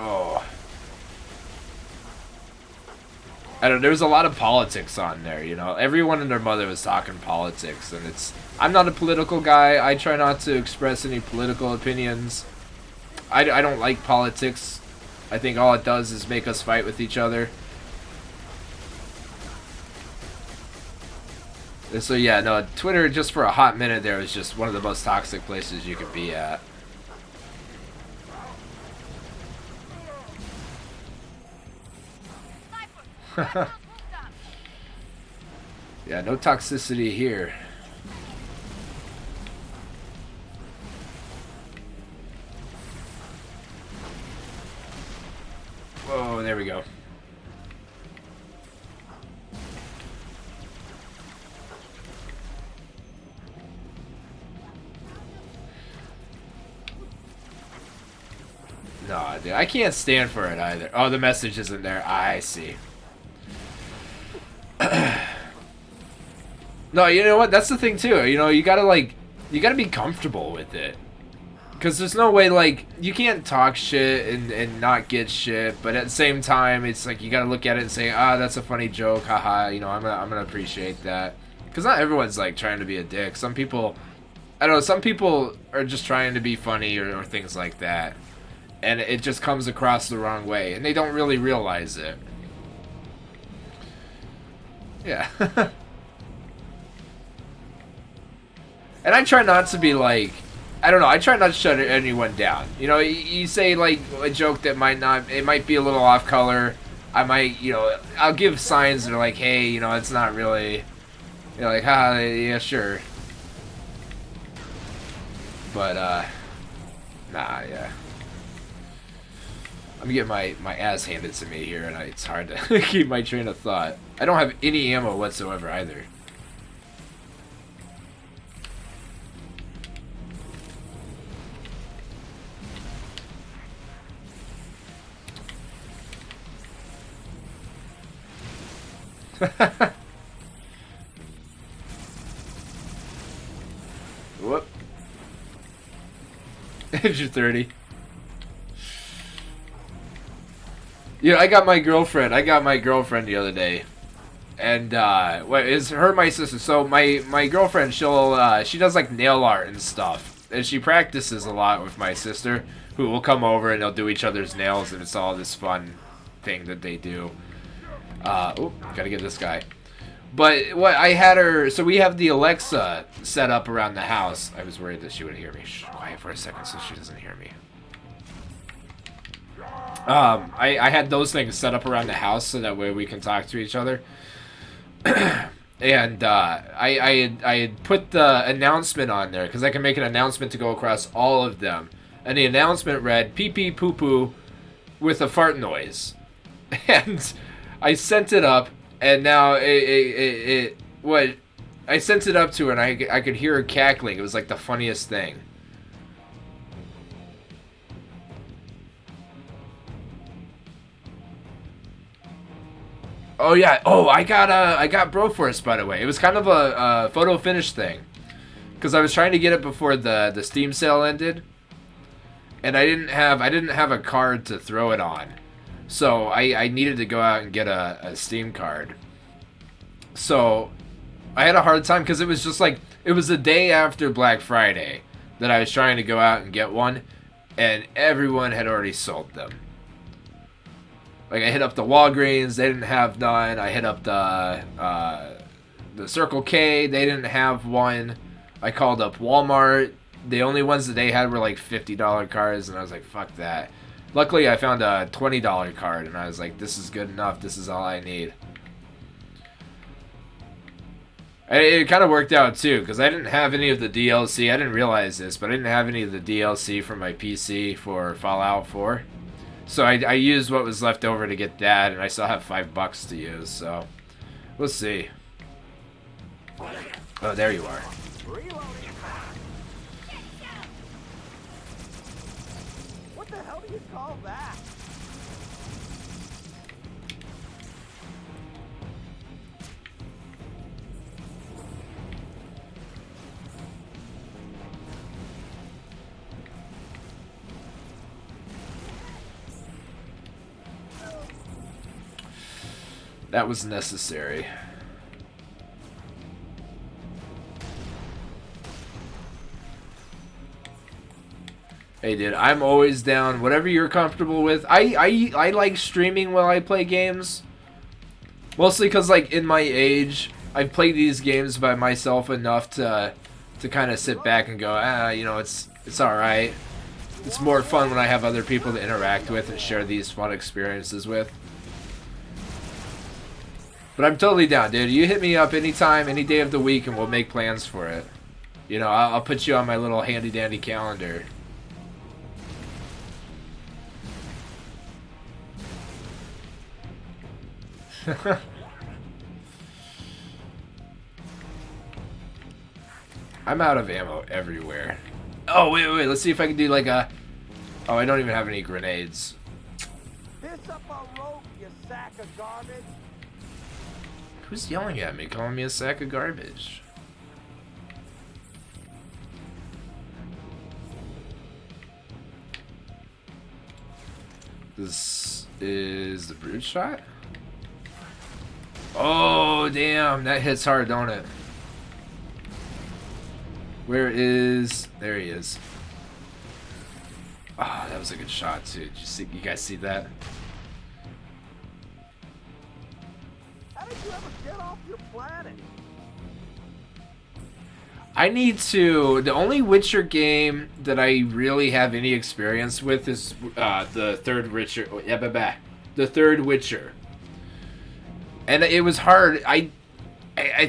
don't know, there was a lot of politics on there, you know. Everyone and their mother was talking politics, and I'm not a political guy. I try not to express any political opinions. I don't like politics. I think all it does is make us fight with each other. And so yeah, no, Twitter just for a hot minute there was just one of the most toxic places you could be at. Yeah, no toxicity here. Whoa, there we go. No, dude, I can't stand for it either. Oh, the message isn't there. I see. No, you know what? That's the thing too. You know, you gotta be comfortable with it. Because there's no way, like, you can't talk shit and not get shit, but at the same time, it's like you gotta look at it and say, ah, that's a funny joke, haha, you know, I'm gonna appreciate that. Because not everyone's, like, trying to be a dick. Some people, I don't know, some people are just trying to be funny or things like that. And it just comes across the wrong way, and they don't really realize it. Yeah. And I try not to be like, I don't know, I try not to shut anyone down. You know, you say like a joke that it might be a little off color. I might, you know, I'll give signs that are like, hey, you know, it's not really, you know, like, haha, yeah, sure. But, nah, yeah. I'm getting my ass handed to me here, and it's hard to keep my train of thought. I don't have any ammo whatsoever either. Whoop. You're 30. Yeah, I got my girlfriend the other day. And what is her my sister? So my girlfriend, she does like nail art and stuff. And she practices a lot with my sister, who will come over and they'll do each other's nails, and it's all this fun thing that they do. Oh, gotta get this guy. But what I had her, so we have the Alexa set up around the house. I was worried that she would hear me. Shh, quiet for a second so she doesn't hear me. I had those things set up around the house so that way we can talk to each other. And I had put the announcement on there because I can make an announcement to go across all of them. And the announcement read pee pee poo poo with a fart noise. And I sent it up, and now I sent it up to her, and I could hear her cackling. It was like the funniest thing. Oh yeah. Oh, I got Broforce, by the way. It was kind of a photo finish thing, because I was trying to get it before the Steam sale ended, and I didn't have a card to throw it on. So I needed to go out and get a Steam card. So I had a hard time because it was just like, it was the day after Black Friday that I was trying to go out and get one, and everyone had already sold them. Like I hit up the Walgreens, they didn't have none. I hit up the Circle K, they didn't have one. I called up Walmart. The only ones that they had were like $50 cards, and I was like, fuck that. Luckily, I found a $20 card, and I was like, this is good enough. This is all I need. It kind of worked out, too, because I didn't have any of the DLC. I didn't realize this, but I didn't have any of the DLC for my PC for Fallout 4. So I used what was left over to get that, and I still have $5 to use, so we'll see. Oh, there you are. What the hell do you call that? That was necessary. Hey, dude, I'm always down. Whatever you're comfortable with. I like streaming while I play games. Mostly because, like, in my age, I've played these games by myself enough to kind of sit back and go, you know, it's alright. It's more fun when I have other people to interact with and share these fun experiences with. But I'm totally down, dude. You hit me up anytime, any day of the week, and we'll make plans for it. You know, I'll put you on my little handy-dandy calendar. I'm out of ammo everywhere. Oh, wait. Let's see if I can do like a... Oh, I don't even have any grenades. Piss up a rope, you sack of garbage. Who's yelling at me, calling me a sack of garbage? This is the brute shot? Oh, damn. That hits hard, don't it? Where is... There he is. Oh, that was a good shot, too. You guys see that? How did you ever get off your planet? I need to... The only Witcher game that I really have any experience with is the third Witcher. The third Witcher. And it was hard. I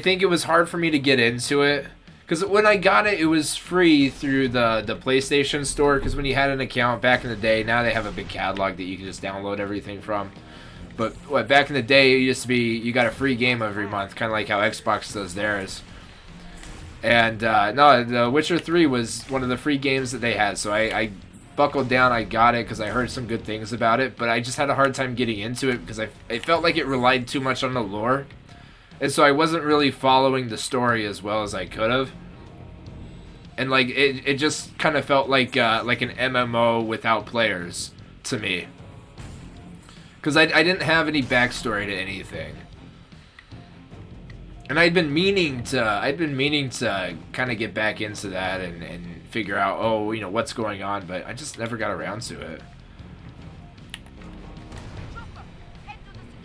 think it was hard for me to get into it. Because when I got it, it was free through the PlayStation Store. Because when you had an account back in the day, now they have a big catalog that you can just download everything from. But back in the day, it used to be you got a free game every month, kind of like how Xbox does theirs. And no, The Witcher 3 was one of the free games that they had. So I buckled down, I got it because I heard some good things about it. But I just had a hard time getting into it because I felt like it relied too much on the lore. And so I wasn't really following the story as well as I could have. And like it just kind of felt like an MMO without players to me. Because I didn't have any backstory to anything. And I'd been meaning to kind of get back into that and figure out, oh, you know, what's going on, but I just never got around to it.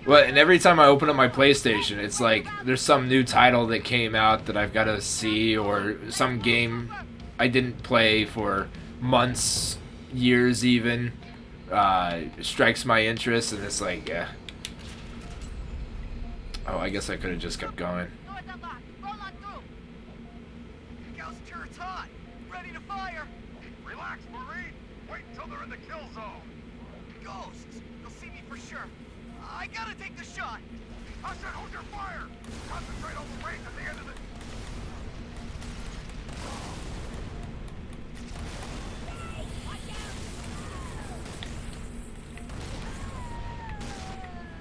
Well, and every time I open up my PlayStation, it's like there's some new title that came out that I've got to see, or some game I didn't play for months, years even, strikes my interest, and it's like, yeah. Oh, I guess I could have just kept going. Gauss turret's hot. Ready to fire. Relax, Marine. Wait until they're in the kill zone. Ghosts. They'll see me for sure. I gotta take the shot. I said hold your fire. Concentrate on the range at the end of the...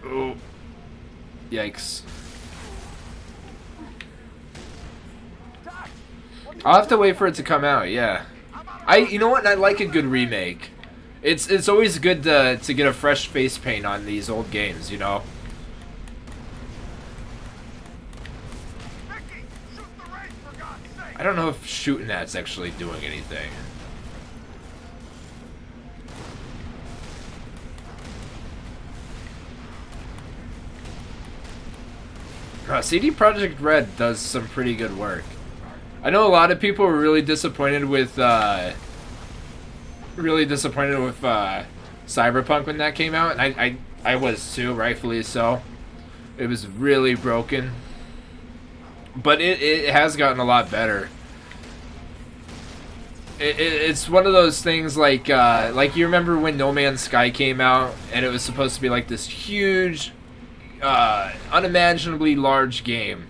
Oh. Yikes. I'll have to wait for it to come out, yeah. You know what, I like a good remake. It's always good to get a fresh face paint on these old games, you know? Mickey, shoot the range for God's sake. I don't know if shooting that's actually doing anything. CD Projekt Red does some pretty good work. I know a lot of people were really disappointed with Cyberpunk when that came out, and I was too, rightfully so. It was really broken, but it has gotten a lot better. It's one of those things like you remember when No Man's Sky came out, and it was supposed to be like this huge, unimaginably large game,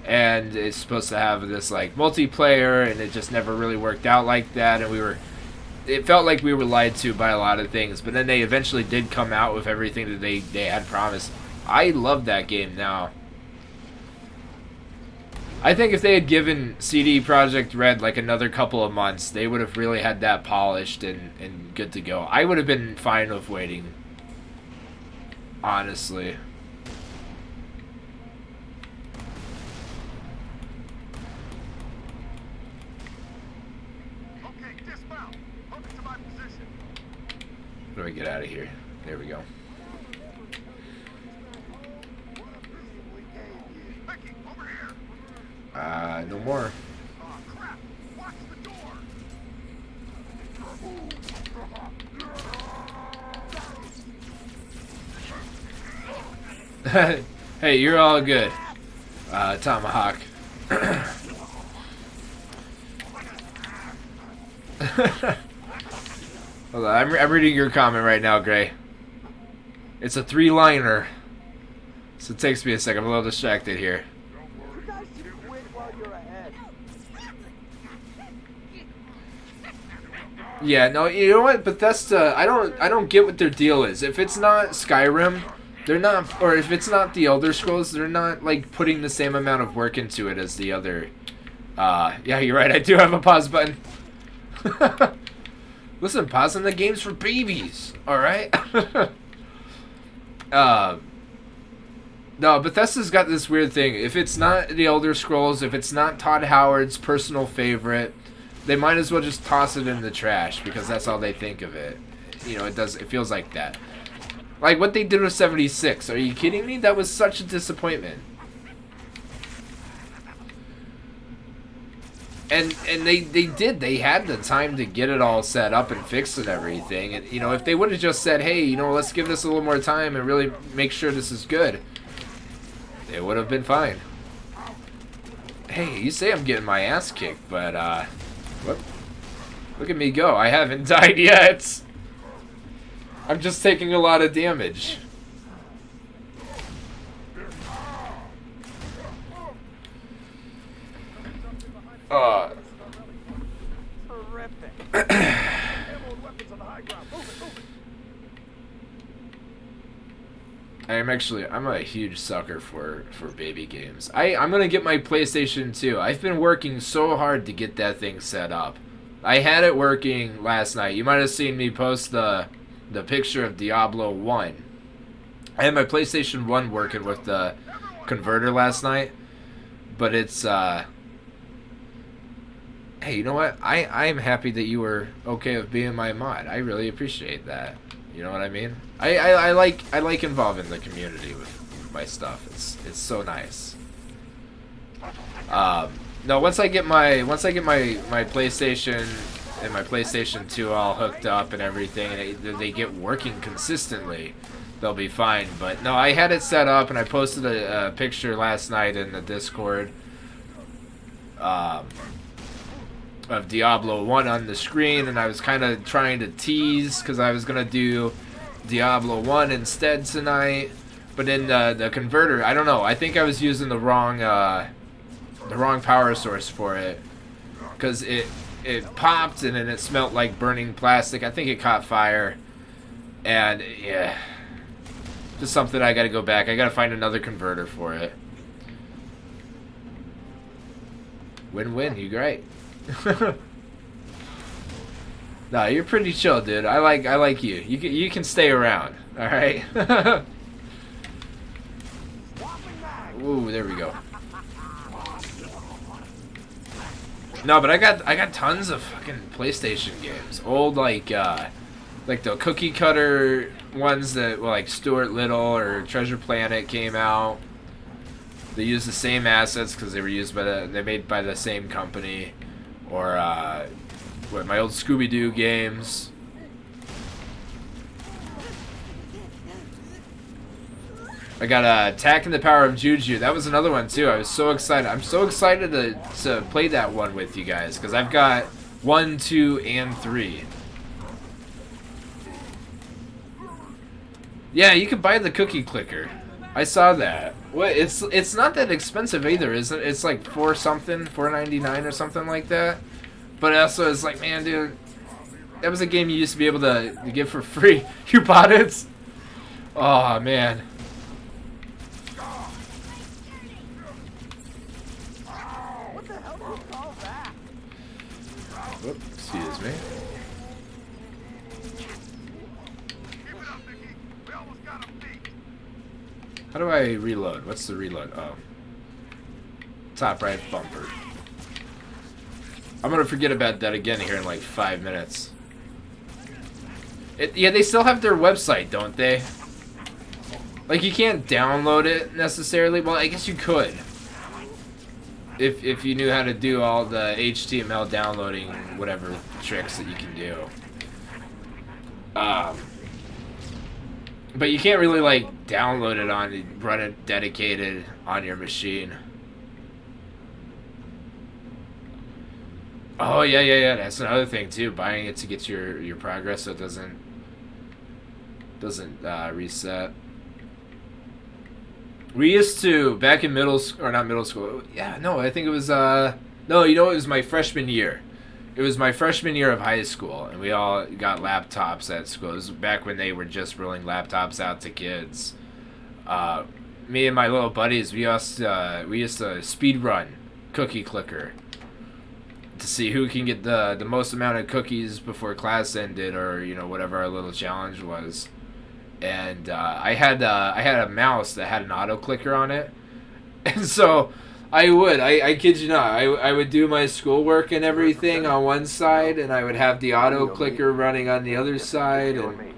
and it's supposed to have this like multiplayer, and it just never really worked out like that, and it felt like we were lied to by a lot of things. But then they eventually did come out with everything that they had promised. I love that game now. I think if they had given CD Projekt Red like another couple of months, they would have really had that polished and good to go. I would have been fine with waiting, honestly. Okay, dismount. Hold it to my position. How do I get out of here? There we go. Mickey, over here. No more. Oh, crap. Watch the door. Hey, you're all good. Tomahawk. Hold on, I'm reading your comment right now, Gray. It's a 3-liner. So it takes me a second. I'm a little distracted here. You guys should quit while you're ahead. Yeah, no, you know what? Bethesda, I don't get what their deal is. If it's not Skyrim, they're not, or if it's not the Elder Scrolls, they're not like putting the same amount of work into it as the other. Yeah, you're right. I do have a pause button. Listen, pausing the game's for babies. All right. No, Bethesda's got this weird thing. If it's not the Elder Scrolls, if it's not Todd Howard's personal favorite, they might as well just toss it in the trash because that's all they think of it. You know, it feels like that. Like what they did with 76. Are you kidding me? That was such a disappointment. And they had the time to get it all set up and fix it everything. And you know, if they would have just said, hey, you know, let's give this a little more time and really make sure this is good, it would have been fine. Hey, you say I'm getting my ass kicked, but whoop. Look at me go. I haven't died yet. I'm just taking a lot of damage. Terrific. Ammo and weapons on the high ground. Move it, move it. I'm a huge sucker for baby games. I'm gonna get my PlayStation 2. I've been working so hard to get that thing set up. I had it working last night. You might have seen me post the picture of Diablo 1. I had my PlayStation 1 working with the converter last night, but it's hey, you know what? I'm happy that you were okay with being my mod. I really appreciate that. You know what I mean? I like involving the community with my stuff. It's so nice. No, once I get my PlayStation and my PlayStation 2 all hooked up and everything, and they get working consistently, they'll be fine. But no, I had it set up and I posted a picture last night in the Discord of Diablo 1 on the screen, and I was kind of trying to tease because I was gonna do Diablo 1 instead tonight, but in the converter, I don't know. I think I was using the wrong power source for it because it popped and then it smelled like burning plastic. I think it caught fire, and yeah, just something I got to go back. I got to find another converter for it. Win-win. You great. Nah, you're pretty chill, dude. I like you. You can stay around. All right. Ooh, there we go. No, but I got tons of fucking PlayStation games. Old like the cookie cutter ones that like Stuart Little or Treasure Planet came out. They use the same assets because they were they made by the same company. Or my old Scooby-Doo games. I got Attack and the Power of Juju. That was another one too. I was so excited. I'm so excited to play that one with you guys because I've got 1, 2, and 3. Yeah, you can buy the cookie clicker. I saw that. What? It's not that expensive either, isn't it? It's like $4.99 or something like that. But also, it's like, man, dude, that was a game you used to be able to get for free. You bought it? Oh man. What the hell do you call that? Whoop, excuse me. Keep it up, Mickey. We almost got him beat. How do I reload? What's the reload? Oh. Top right bumper. I'm gonna forget about that again here in like 5 minutes. Yeah, they still have their website, don't they? Like, you can't download it necessarily. Well, I guess you could. If you knew how to do all the HTML downloading, whatever tricks that you can do. But you can't really like download it on run it dedicated on your machine. Oh yeah. That's another thing too. Buying it to get your progress so it doesn't reset. We used to back in middle school, or not middle school. Yeah, no, I think it was no, it was my freshman year. It was my freshman year of high school, and we all got laptops at school. It was back when they were just rolling laptops out to kids. Me and my little buddies, we used to speed run Cookie Clicker to see who can get the most amount of cookies before class ended, or whatever our little challenge was. And I had a mouse that had an auto clicker on it, and so I kid you not, I would do my schoolwork and everything on one side, and I would have the auto clicker running on the other side. And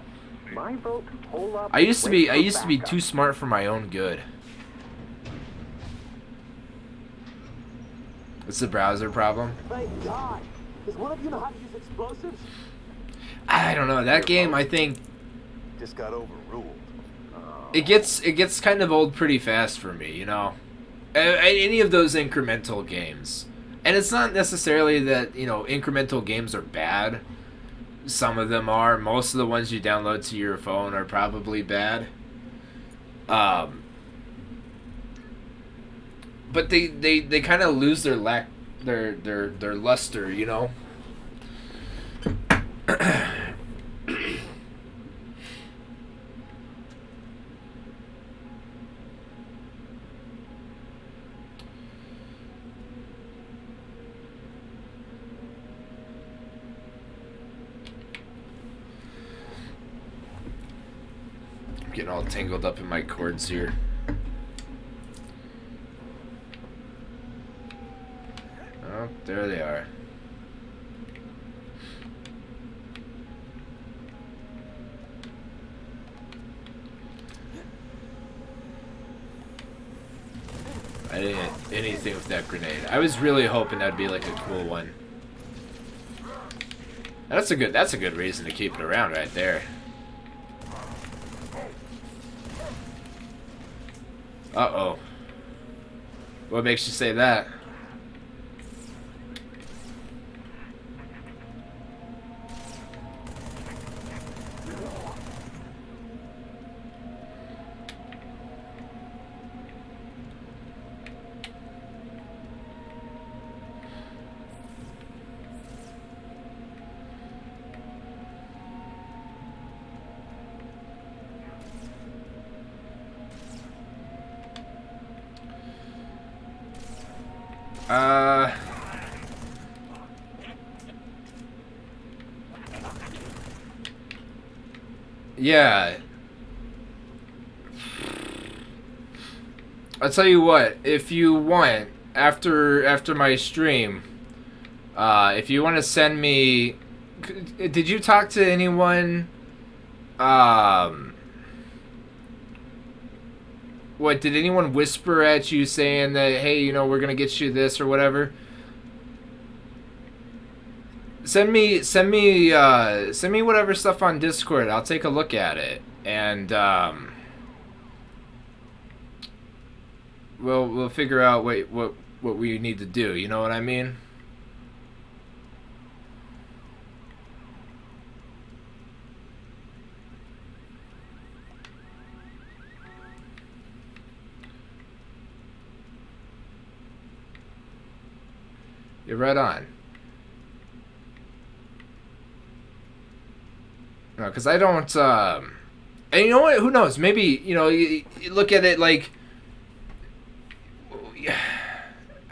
I used to be too smart for my own good. What's the browser problem? Thank God. Does one of you know how to use explosives? I don't know. That game, I think Just got overruled. it gets kind of old pretty fast for me, Any of those incremental games. And it's not necessarily that, incremental games are bad. Some of them are. Most of the ones you download to your phone are probably bad. But they kind of lose their luster, I'm getting all tangled up in my cords here. Oh, there they are. I didn't hit anything with that grenade. I was really hoping that'd be like a cool one. That's a good reason to keep it around right there. Uh-oh. What makes you say that? Yeah. I'll tell you what, if you want, after my stream, if you want to send me... Did you talk to anyone... What, did anyone whisper at you saying that, hey, we're gonna get you this or whatever? Send me whatever stuff on Discord. I'll take a look at it, and we'll figure out what we need to do. You know what I mean? You're right on. No, because I don't, and you know what, who knows, maybe, you look at it like,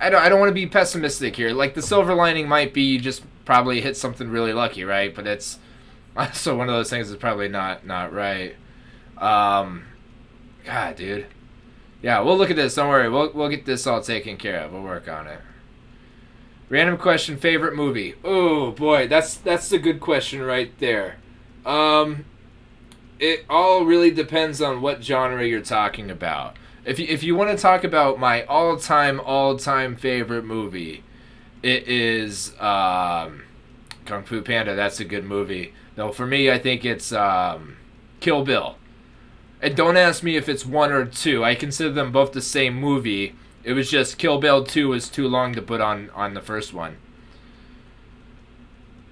I don't want to be pessimistic here, like, the silver lining might be you just probably hit something really lucky, right, but it's also one of those things that's probably not right. God, dude. Yeah, we'll look at this, don't worry, we'll get this all taken care of, we'll work on it. Random question, favorite movie? Oh, boy, that's a good question right there. It all really depends on what genre you're talking about. If you want to talk about my all-time favorite movie, it is Kung Fu Panda. That's a good movie. No, for me, I think it's Kill Bill. And don't ask me if it's 1 or 2. I consider them both the same movie. It was just Kill Bill 2 was too long to put on the first one.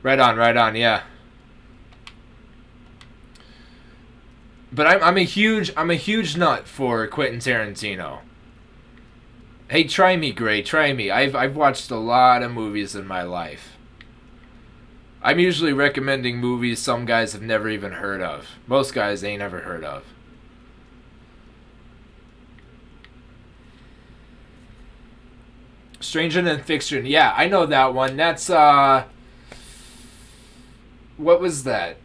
Right on, yeah. But I'm a huge nut for Quentin Tarantino. Hey, try me, Gray, try me. I've watched a lot of movies in my life. I'm usually recommending movies some guys have never even heard of. Most guys ain't ever heard of. Stranger Than Fiction. Yeah, I know that one. That's, what was that?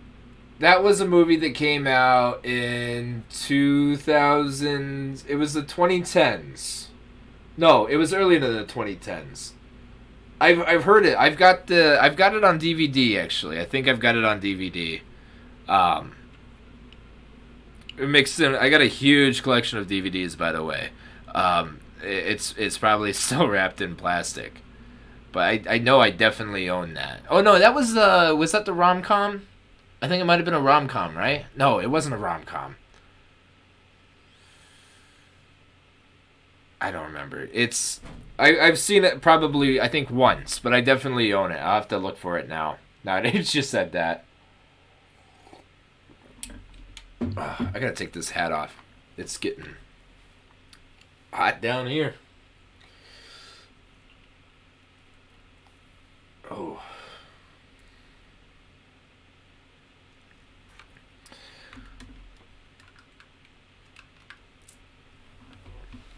That was a movie that came out in 2000. It was the 2010s. No, it was early into the 2010s. I've heard it. I've got it on DVD actually. I think I've got it on DVD. It makes it. I got a huge collection of DVDs, by the way. It's probably still wrapped in plastic, but I know I definitely own that. Oh no, that was that the rom-com? I think it might have been a rom-com, right? No, it wasn't a rom-com. I don't remember. I've seen it probably, I think, once, but I definitely own it. I'll have to look for it now. Now it's just said that. I gotta take this hat off. It's getting hot down here. Oh.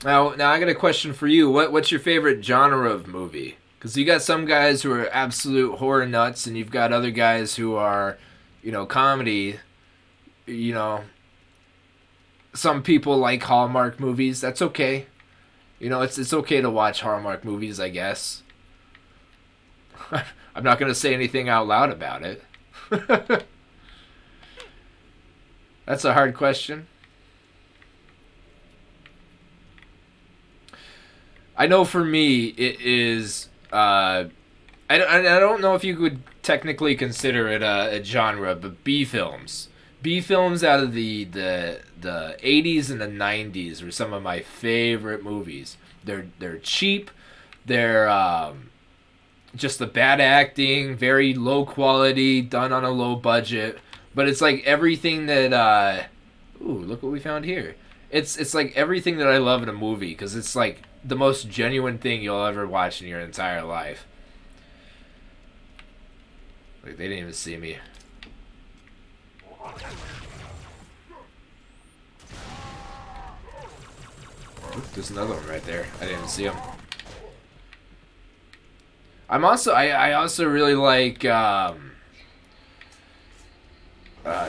Now I got a question for you. What's your favorite genre of movie? Because you got some guys who are absolute horror nuts, and you've got other guys who are, comedy. Some people like Hallmark movies. That's okay. It's okay to watch Hallmark movies, I guess. I'm not gonna say anything out loud about it. That's a hard question. I know for me it is. I don't know if you could technically consider it a genre, but B films. B films out of the 80s and the 90s were some of my favorite movies. They're cheap. They're just the bad acting, very low quality, done on a low budget. But it's like everything that. Ooh, look what we found here. It's like everything that I love in a movie, because it's like the most genuine thing you'll ever watch in your entire life. Like, they didn't even see me. Oop, there's another one right there. I didn't even see him. I also really like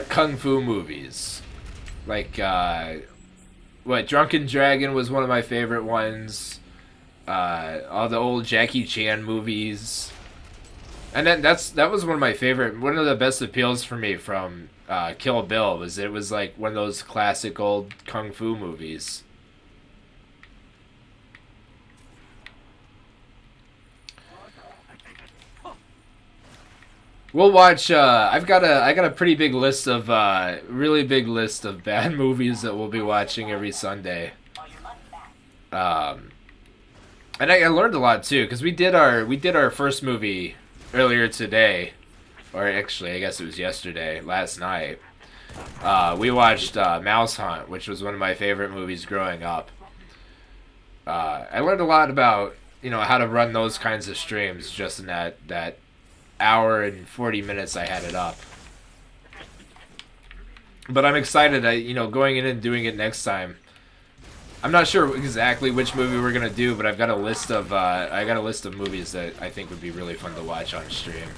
kung fu movies. Like Drunken Dragon was one of my favorite ones. All the old Jackie Chan movies. And that was one of the best appeals for me from Kill Bill was it was like one of those classic old kung fu movies. We'll watch. I got a pretty big list of really big list of bad movies that we'll be watching every Sunday. And I learned a lot too, because we did our first movie earlier today, or actually I guess it was last night. We watched Mouse Hunt, which was one of my favorite movies growing up. I learned a lot about how to run those kinds of streams just in that hour and 40 minutes I had it up. But I'm excited, going in and doing it next time. I'm not sure exactly which movie we're gonna do, but I've got a list of movies that I think would be really fun to watch on stream.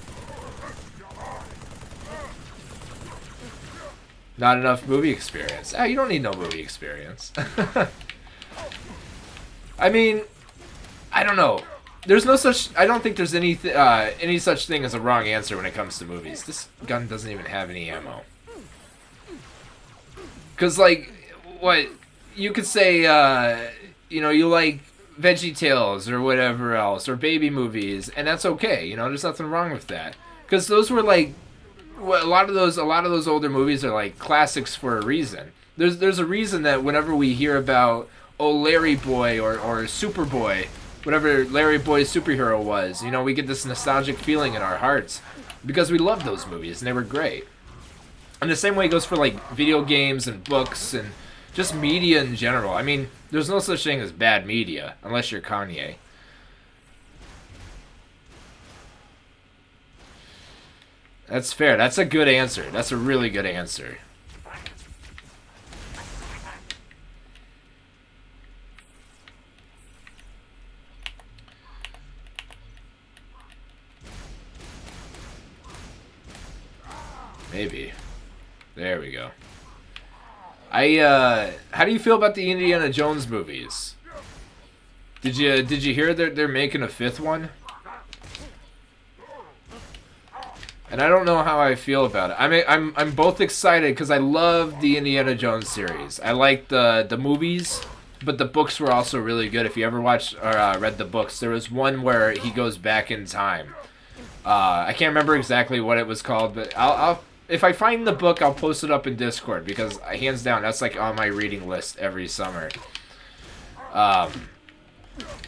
Not enough movie experience. You don't need no movie experience. I mean, I don't know. There's no such. I don't think there's any such thing as a wrong answer when it comes to movies. This gun doesn't even have any ammo. Cause what you could say, you like VeggieTales or whatever else, or baby movies, and that's okay. There's nothing wrong with that. Cause those were well, a lot of those older movies are like classics for a reason. There's a reason that whenever we hear about Larry Boy or Superboy, whatever Larry Boy's superhero was, you know, we get this nostalgic feeling in our hearts because we loved those movies and they were great. And the same way goes for like video games and books and just media in general. I mean, there's no such thing as bad media unless you're Kanye. That's fair. That's a good answer. That's a really good answer. Maybe. There we go. How do you feel about the Indiana Jones movies? Did you hear they're making a 5th one? And I don't know how I feel about it. I mean, I'm both excited because I love the Indiana Jones series. I like the movies, but the books were also really good. If you ever watched or read the books, there was one where he goes back in time. I can't remember exactly what it was called, but I'll if I find the book, I'll post it up in Discord because hands down, that's like on my reading list every summer.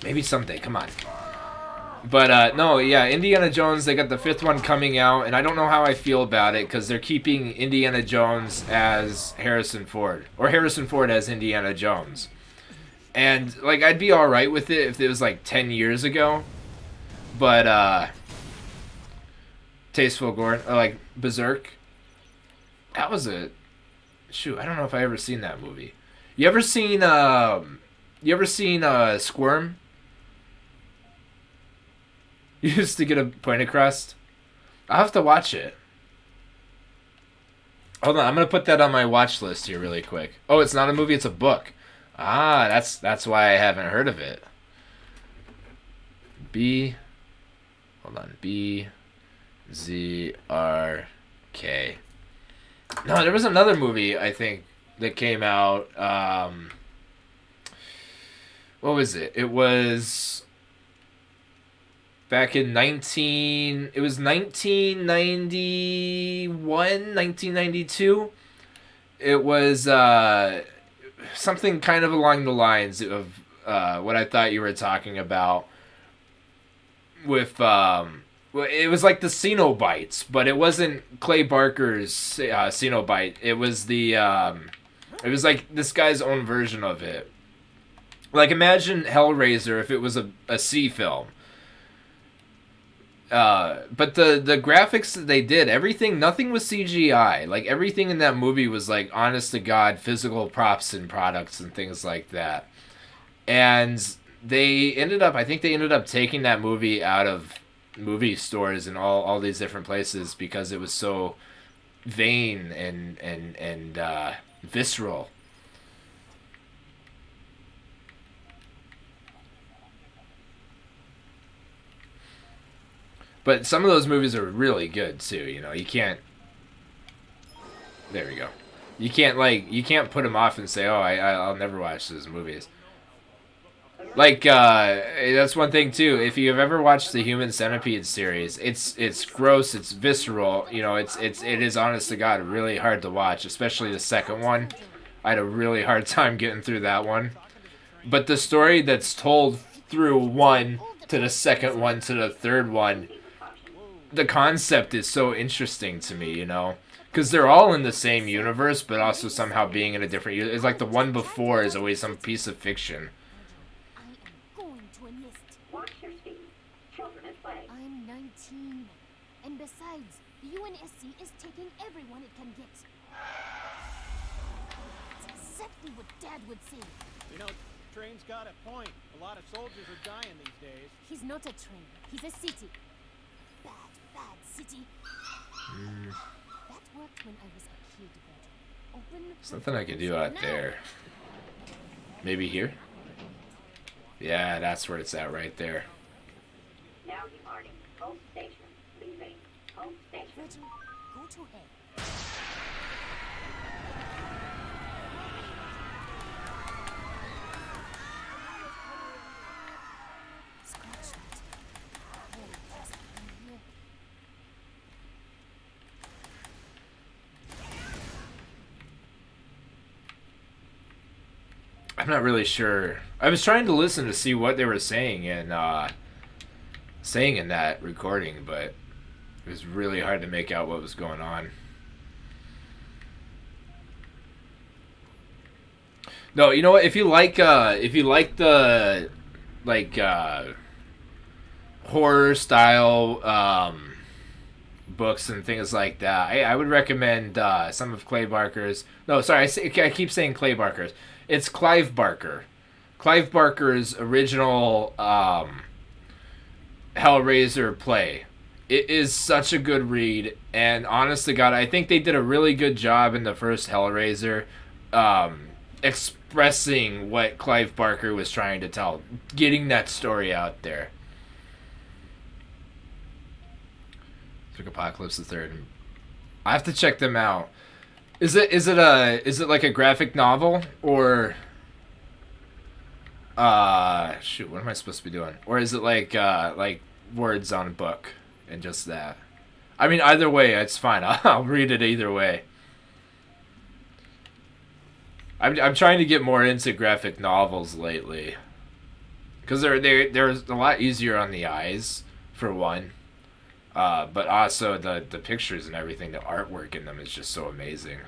Maybe someday. Come on. But, no, yeah, Indiana Jones, they got the 5th one coming out, and I don't know how I feel about it, because they're keeping Indiana Jones as Harrison Ford, or Harrison Ford as Indiana Jones. And, like, I'd be alright with it if it was, like, 10 years ago, but, Tasteful Gore, or, like, Berserk, that was a, shoot, I don't know if I ever seen that movie. You ever seen Squirm? You used to get a point across. I'll have to watch it. Hold on, I'm gonna put that on my watch list here really quick. Oh, it's not a movie, it's a book. Ah, that's why I haven't heard of it. Hold on, B-Z-R-K. No, there was another movie, I think, that came out. What was it? It was back in 1991, 1992. It was something kind of along the lines of what I thought you were talking about with it was like the Cenobites, but it wasn't Clay Barker's Cenobite. It was it was like this guy's own version of it. Like, imagine Hellraiser if it was a C film. But the graphics that they did, nothing was CGI. Like, everything in that movie was, like, honest to God, physical props and products and things like that. And I think they ended up taking that movie out of movie stores and all these different places because it was so vain and visceral. But some of those movies are really good too, you know. You can't. There we go. You can't put them off and say, "Oh, I'll never watch those movies." Like that's one thing too. If you've ever watched the Human Centipede series, it's gross, it's visceral. You know, it is honest to God really hard to watch, especially the second one. I had a really hard time getting through that one. But the story that's told through one to the second one to the third one, the concept is so interesting to me, you know, because they're all in the same universe, but also somehow being in a different. It's like the one before is always some piece of fiction. I am going to enlist. Watch your speed. Children at play. I'm 19, and besides, the UNSC is taking everyone it can get. It's exactly what Dad would say. You know, Train's got a point. A lot of soldiers are dying these days. He's not a train. He's a city. Bad city. That worked when I was a kid, but open. There's nothing I can do out there. Maybe here? Yeah, that's where it's at right there. Now departing. Home station. Leaving. Home station. Virgil, go to hell. Scratch that. Hell has been here. I'm not really sure. I was trying to listen to see what they were saying in that recording, but it was really hard to make out what was going on. No, you know what? If you like the horror style books and things like that, I would recommend some of Clay Barker's. No, sorry, I keep saying Clay Barker's. It's Clive Barker. Clive Barker's original Hellraiser play. It is such a good read, and honest to God, I think they did a really good job in the first Hellraiser, expressing what Clive Barker was trying to tell, getting that story out there. Took Apocalypse the Third. I have to check them out. Is it like a graphic novel or shoot, what am I supposed to be doing? Or is it like words on a book and just that? I mean, either way, it's fine. I'll read it either way. I'm trying to get more into graphic novels lately, because they're a lot easier on the eyes, for one. But also the pictures and everything, the artwork in them is just so amazing.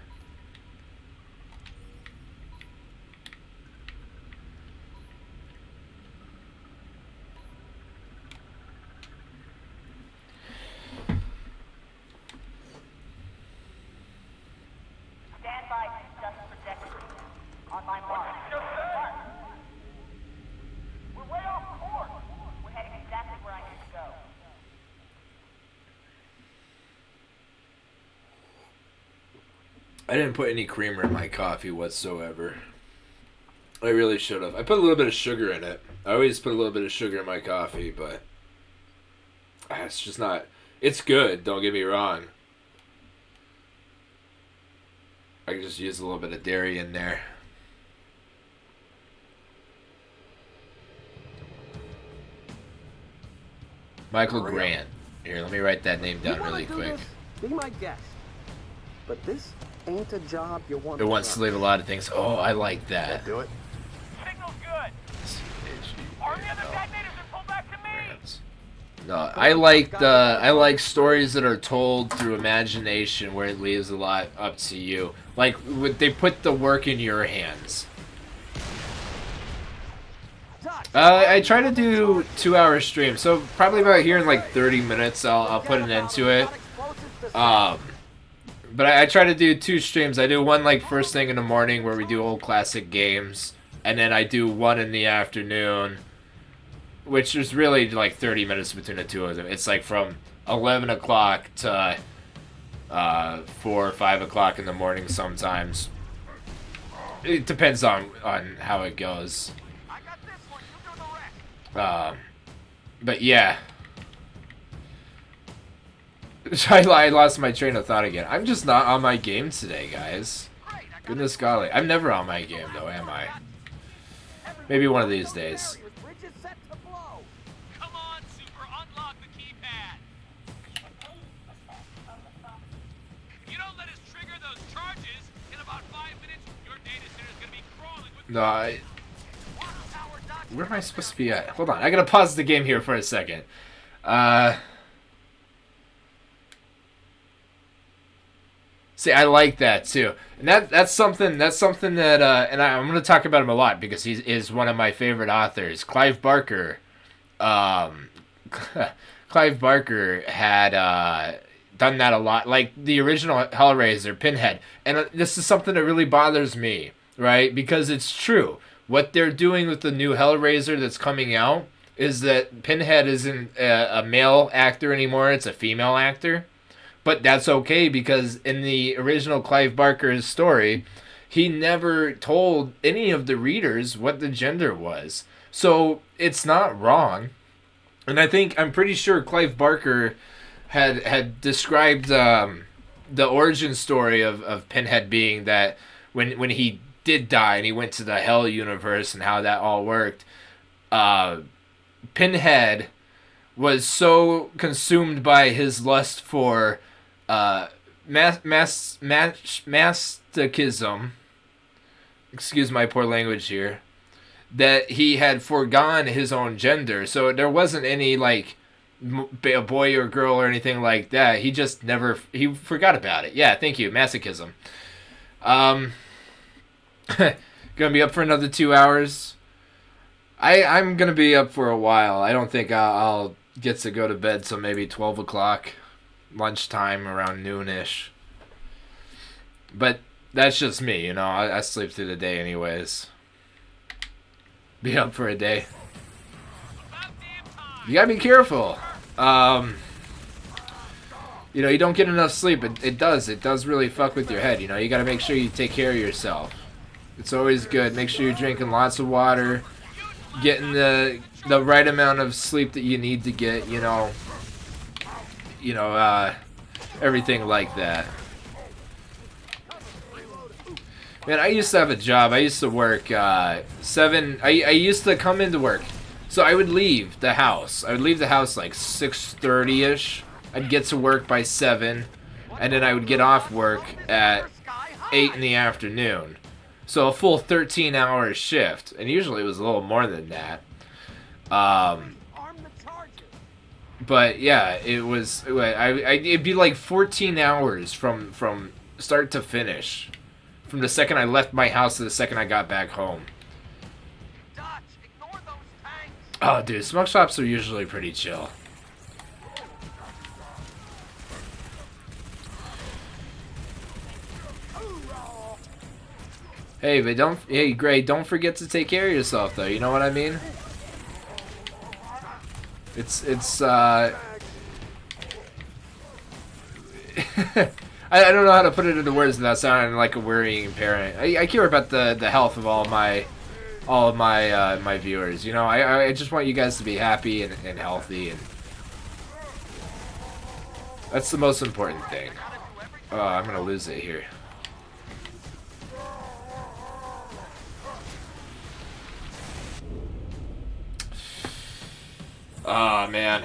Stand by to adjust trajectory. On my mark. We're way off course. We're heading exactly where I need to go. I didn't put any creamer in my coffee whatsoever. I really should have. I put a little bit of sugar in it. I always put a little bit of sugar in my coffee, but it's just not... It's good, don't get me wrong. I can just use a little bit of dairy in there. Michael Grant. Here, let me write that name down really quick. Be my guest. But this ain't a job you want. It wants to leave a lot of things. Oh, I like that. Do it. Signal's good. Arm the other detonators and pull back to me. No, I like stories that are told through imagination, where it leaves a lot up to you. Like they put the work in your hands. I try to do 2-hour streams, so probably about here in like 30 minutes I'll put an end to it. But I try to do 2 streams. I do one like first thing in the morning where we do old classic games, and then I do one in the afternoon, which is really like 30 minutes between the two of them. It's like from 11 o'clock to 4 or 5 o'clock in the morning sometimes. It depends on how it goes. I got this one. You do the rest. But yeah. I lost my train of thought again. I'm just not on my game today, guys. Goodness golly. I'm never on my game, though, am I? Maybe one of these days. Come on, Super. Unlock the keypad. If you don't let us trigger those charges, in about 5 minutes, your data center is going to be crawling with... No, where am I supposed to be at? Hold on. I gotta pause the game here for a second. See, I like that too, and that's something that and I'm going to talk about him a lot because he is one of my favorite authors, Clive Barker. Clive Barker had done that a lot, like the original Hellraiser, Pinhead, and this is something that really bothers me, right? Because it's true. What they're doing with the new Hellraiser that's coming out is that Pinhead isn't a male actor anymore; it's a female actor. But that's okay, because in the original Clive Barker's story, he never told any of the readers what the gender was. So it's not wrong. And I'm pretty sure Clive Barker had described the origin story of Pinhead being that when he did die and he went to the Hell universe and how that all worked, Pinhead was so consumed by his lust for masochism, excuse my poor language here, that he had foregone his own gender. So there wasn't any like a boy or girl or anything like that. He just he forgot about it. Yeah, thank you. Masochism. Gonna be up for another 2 hours. I'm gonna be up for a while. I don't think I'll get to go to bed till maybe 12 o'clock, lunchtime around noonish. But that's just me, you know. I sleep through the day anyways. Be up for a day. You gotta be careful. You know, you don't get enough sleep. It does really fuck with your head. You know, you gotta make sure you take care of yourself. It's always good. Make sure you're drinking lots of water, getting the right amount of sleep that you need to get. You know, everything like that. Man, I used to have a job. I used to work 7. I used to come into work. So I would leave the house. I would leave the house like 6:30ish. I'd get to work by 7, and then I would get off work at 8 in the afternoon. So a full 13-hour shift, and usually it was a little more than that. But yeah, it was. It'd be like 14 hours from start to finish, from the second I left my house to the second I got back home. Oh, dude, smoke shops are usually pretty chill. Hey, but hey, Gray, don't forget to take care of yourself, though. You know what I mean? I don't know how to put it into words without sounding like a worrying parent. I care about the health of all of my viewers. You know, I just want you guys to be happy and healthy, and that's the most important thing. Oh, I'm gonna lose it here. Oh, man.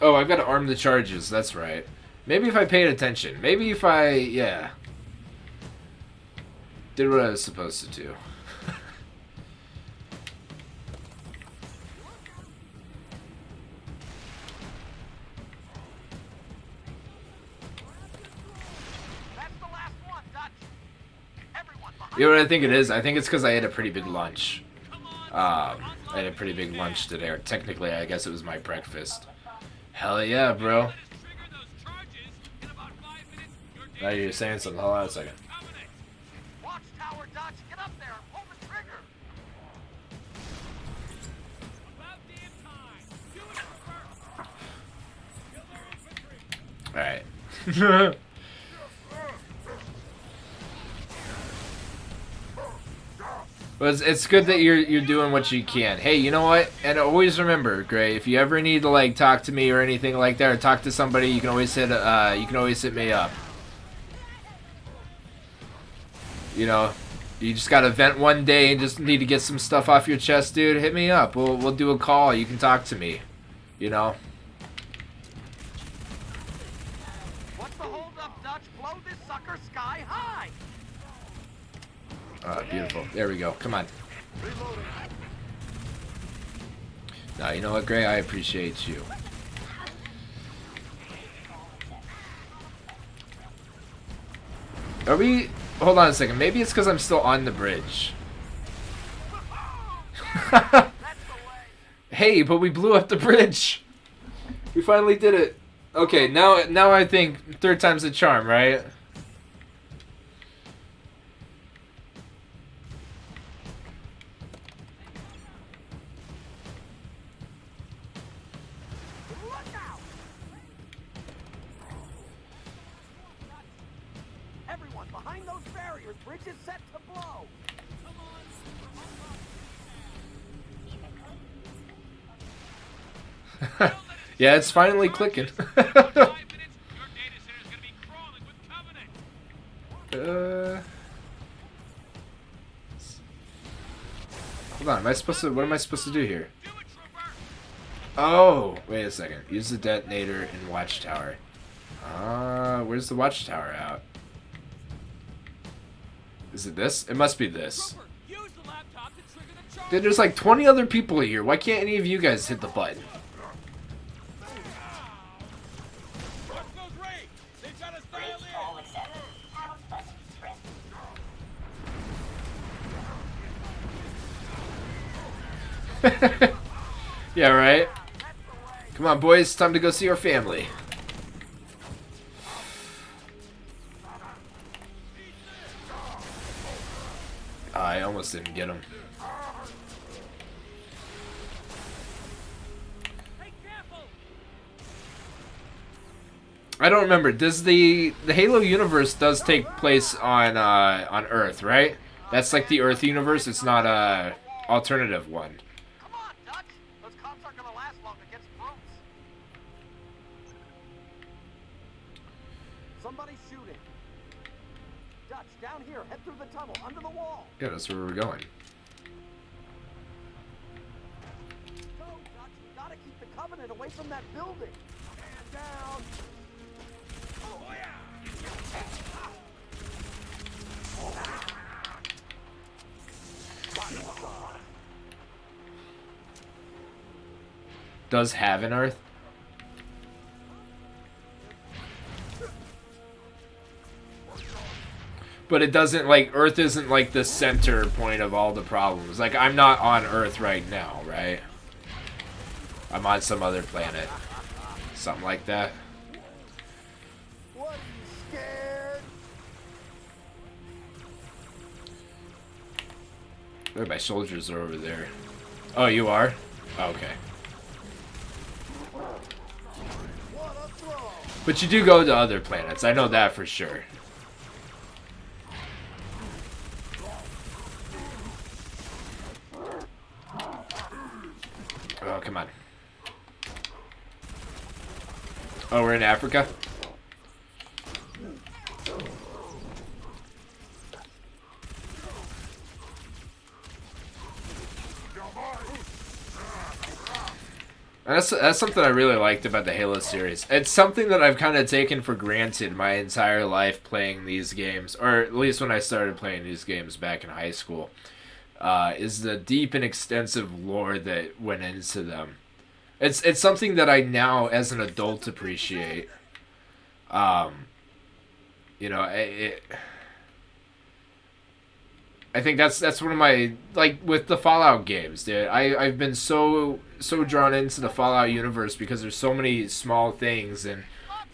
Oh, I've got to arm the charges. That's right. Maybe if I paid attention. Maybe if I, yeah, did what I was supposed to do. You know what I think it is? I think it's because I ate a pretty big lunch. I had a pretty big lunch today. Or technically, I guess it was my breakfast. Hell yeah, bro. Now you're saying something. Hold on a second. Watchtower, Dutch, get up there and pull the trigger. All right. But it's good that you're doing what you can. Hey, you know what? And always remember, Gray, if you ever need to like talk to me or anything like that, or talk to somebody, you can always hit me up. You know, you just gotta vent one day and just need to get some stuff off your chest, dude. Hit me up. We'll do a call. You can talk to me. You know. What's the hold up, Dutch? Blow this sucker sky high. Beautiful. There we go. Come on. Now, you know what, Gray? I appreciate you. Are we... Hold on a second. Maybe it's because I'm still on the bridge. Hey, but we blew up the bridge. We finally did it. Okay, now I think third time's the charm, right? Yeah, it's finally clicking. Hold on, what am I supposed to do here? Oh, wait a second. Use the detonator in Watchtower. Where's the watchtower at? Is it this? It must be this. Use the laptop to trigger the charge. Dude, there's like 20 other people here. Why can't any of you guys hit the button? What goes Ray? They've got us dialed in. All accepted. House bus trip. Yeah, right? Come on, boys. Time to go see our family. I almost didn't get him. Hey, careful. I don't remember. Does the Halo universe does take place on Earth, right? That's like the Earth universe. It's not a alternative one. Come on, Dutch. Those cops aren't gonna last long against brutes. Somebody's shooting. Dutch, down here. Head through the tunnel, under the wall. Yeah, that's where we're going. Go, Dutch. We gotta keep the Covenant away from that building. Man down. Oh, yeah. Does have an Earth? But it doesn't, like, Earth isn't like the center point of all the problems. Like, I'm not on Earth right now, right? I'm on some other planet. Something like that. What, are you scared? Oh, my soldiers are over there. Oh, you are? Okay. What a throw. But you do go to other planets. I know that for sure. Oh, come on. Oh, we're in Africa? And that's something I really liked about the Halo series. It's something that I've kind of taken for granted my entire life playing these games, or at least when I started playing these games back in high school, is the deep and extensive lore that went into them. It's something that I now, as an adult, appreciate. You know, I think that's one of my, like, with the Fallout games, dude. I've been so drawn into the Fallout universe because there's so many small things, and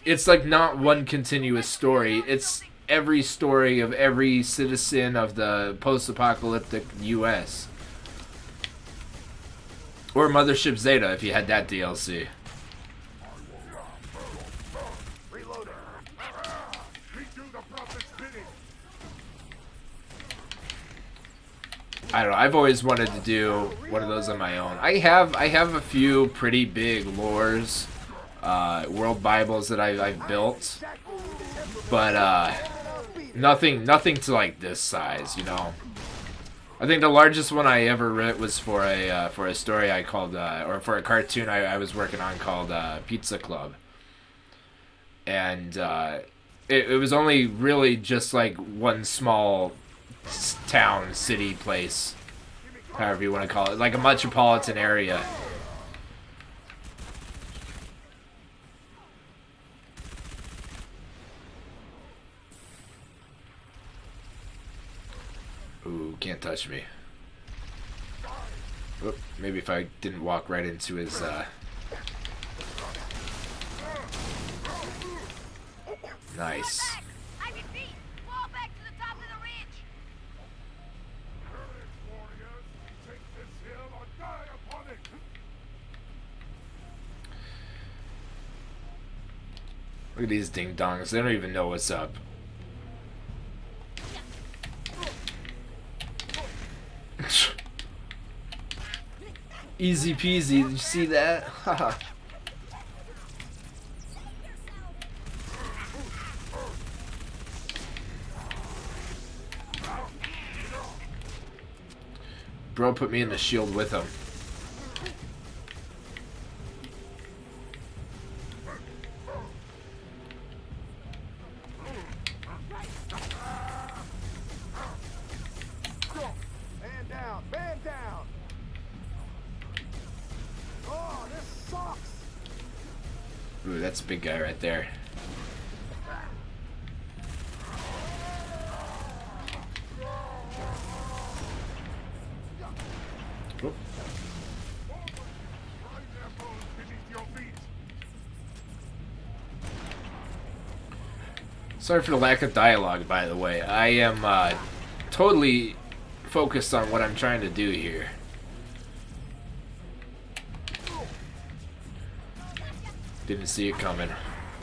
it's like not one continuous story. It's every story of every citizen of the post-apocalyptic U.S. Or Mothership Zeta if you had that DLC. Reloading. We do the prophet's bidding. I don't know. I've always wanted to do one of those on my own. I have a few pretty big lores, world Bibles that I've built, but nothing to like this size, you know. I think the largest one I ever wrote was for a story I called, or for a cartoon I was working on called Pizza Club, and it was only really just like one small town, city, place, however you want to call it, like a metropolitan area. Ooh, can't touch me. Oh, maybe if I didn't walk right into his, nice. I repeat, fall back to the top of the ridge. Warriors, take this hill or die upon it. Look at these ding-dongs. They don't even know what's up. Easy peasy. Did you see that? Haha. Bro put me in the shield with him. Ooh, that's a big guy right there. Oop. Sorry for the lack of dialogue, by the way. I am totally focused on what I'm trying to do here. Didn't see it coming.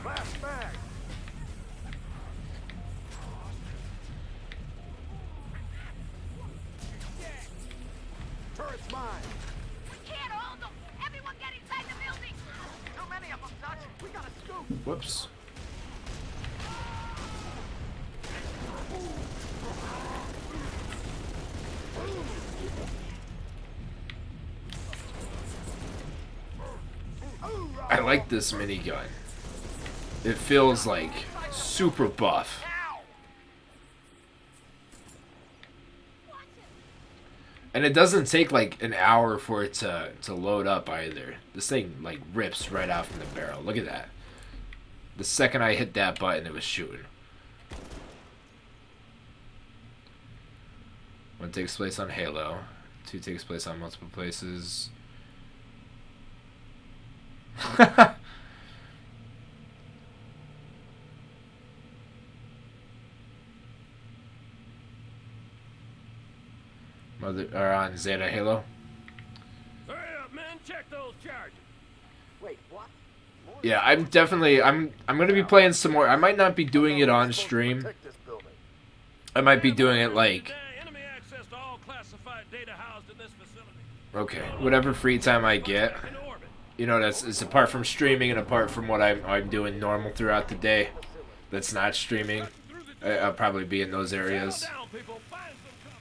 Last mag. Turret's mine. We can't hold them. Everyone get inside the building. Too many of them, Dutch. We gotta scoop. Whoops. I like this minigun. It feels like super buff. And it doesn't take like an hour for it to load up either. This thing like rips right out from the barrel. Look at that. The second I hit that button, it was shooting. One takes place on Halo. 2 takes place on multiple places. Mother or on Zeta Halo. Hurry up, man. Check those charges. Wait, what? Yeah, I'm definitely I'm gonna be playing some more. I might not be doing it on stream. Protect this building. I might be doing it like Enemy access to all classified data housed in this facility. okay, whatever free time I get. In orbit. You know, that's it's apart from streaming and apart from what I'm doing normal throughout the day. That's not streaming. I'll probably be in those areas. Down, people. Find some cover.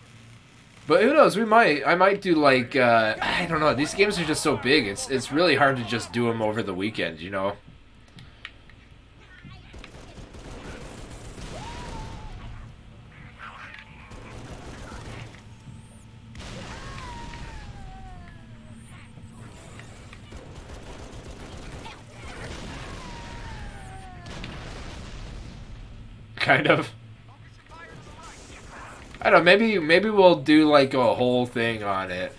But who knows? I might do like I don't know. These games are just so big. It's really hard to just do them over the weekend. You know. Kind of. I don't know, maybe we'll do like a whole thing on it.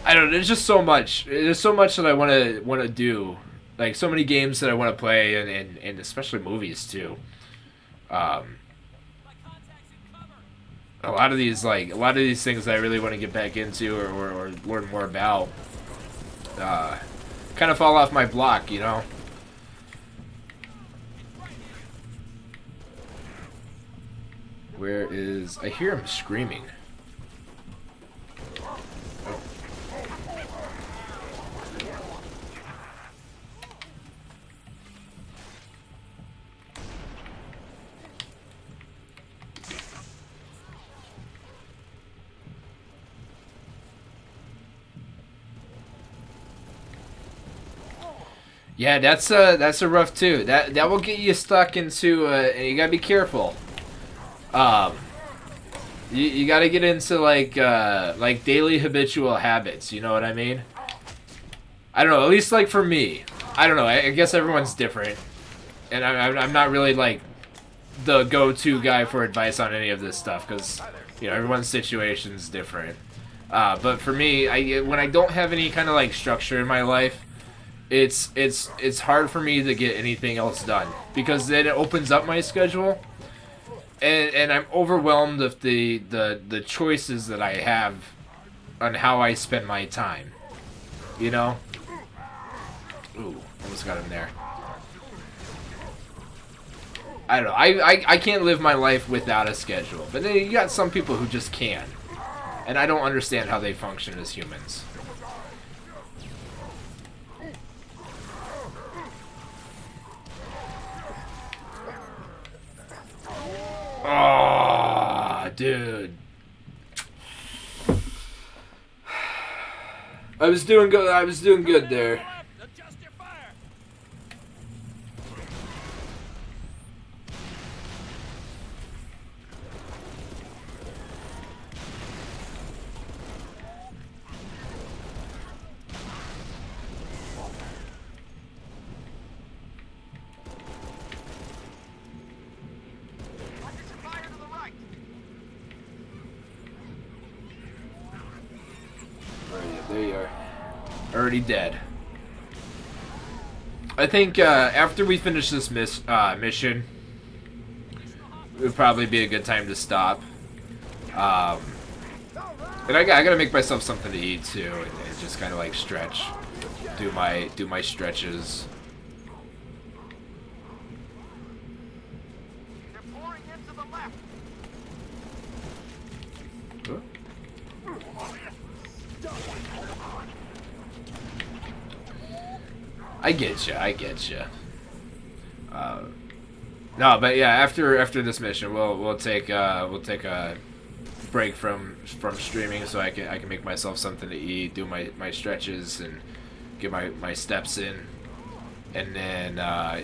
I don't know, there's just so much. There's so much that I wanna do. Like so many games that I wanna play and especially movies too. A lot of these things that I really want to get back into or learn more about kind of fall off my block, you know. Where is... I hear him screaming. Oh. Yeah, that's a rough too. That will get you stuck into and you gotta be careful. You gotta get into like daily habitual habits. You know what I mean? I don't know. At least like for me, I don't know. I guess everyone's different, and I'm not really like the go-to guy for advice on any of this stuff because you know everyone's situation's different. But for me, when I don't have any kind of like structure in my life, it's hard for me to get anything else done because then it opens up my schedule. And I'm overwhelmed with the choices that I have on how I spend my time. You know? Ooh, almost got him there. I don't know. I can't live my life without a schedule. But then you got some people who just can. And I don't understand how they function as humans. Oh, dude. I was doing good. I was doing good there. Adjust your fire. there you are. Already dead. I think after we finish this mission, it would probably be a good time to stop. And I gotta make myself something to eat too, and just kind of like stretch, do my stretches. They're pouring into the left. I get you. No, but yeah, after this mission, we'll take a break from streaming so I can make myself something to eat, do my stretches, and get my steps in. And then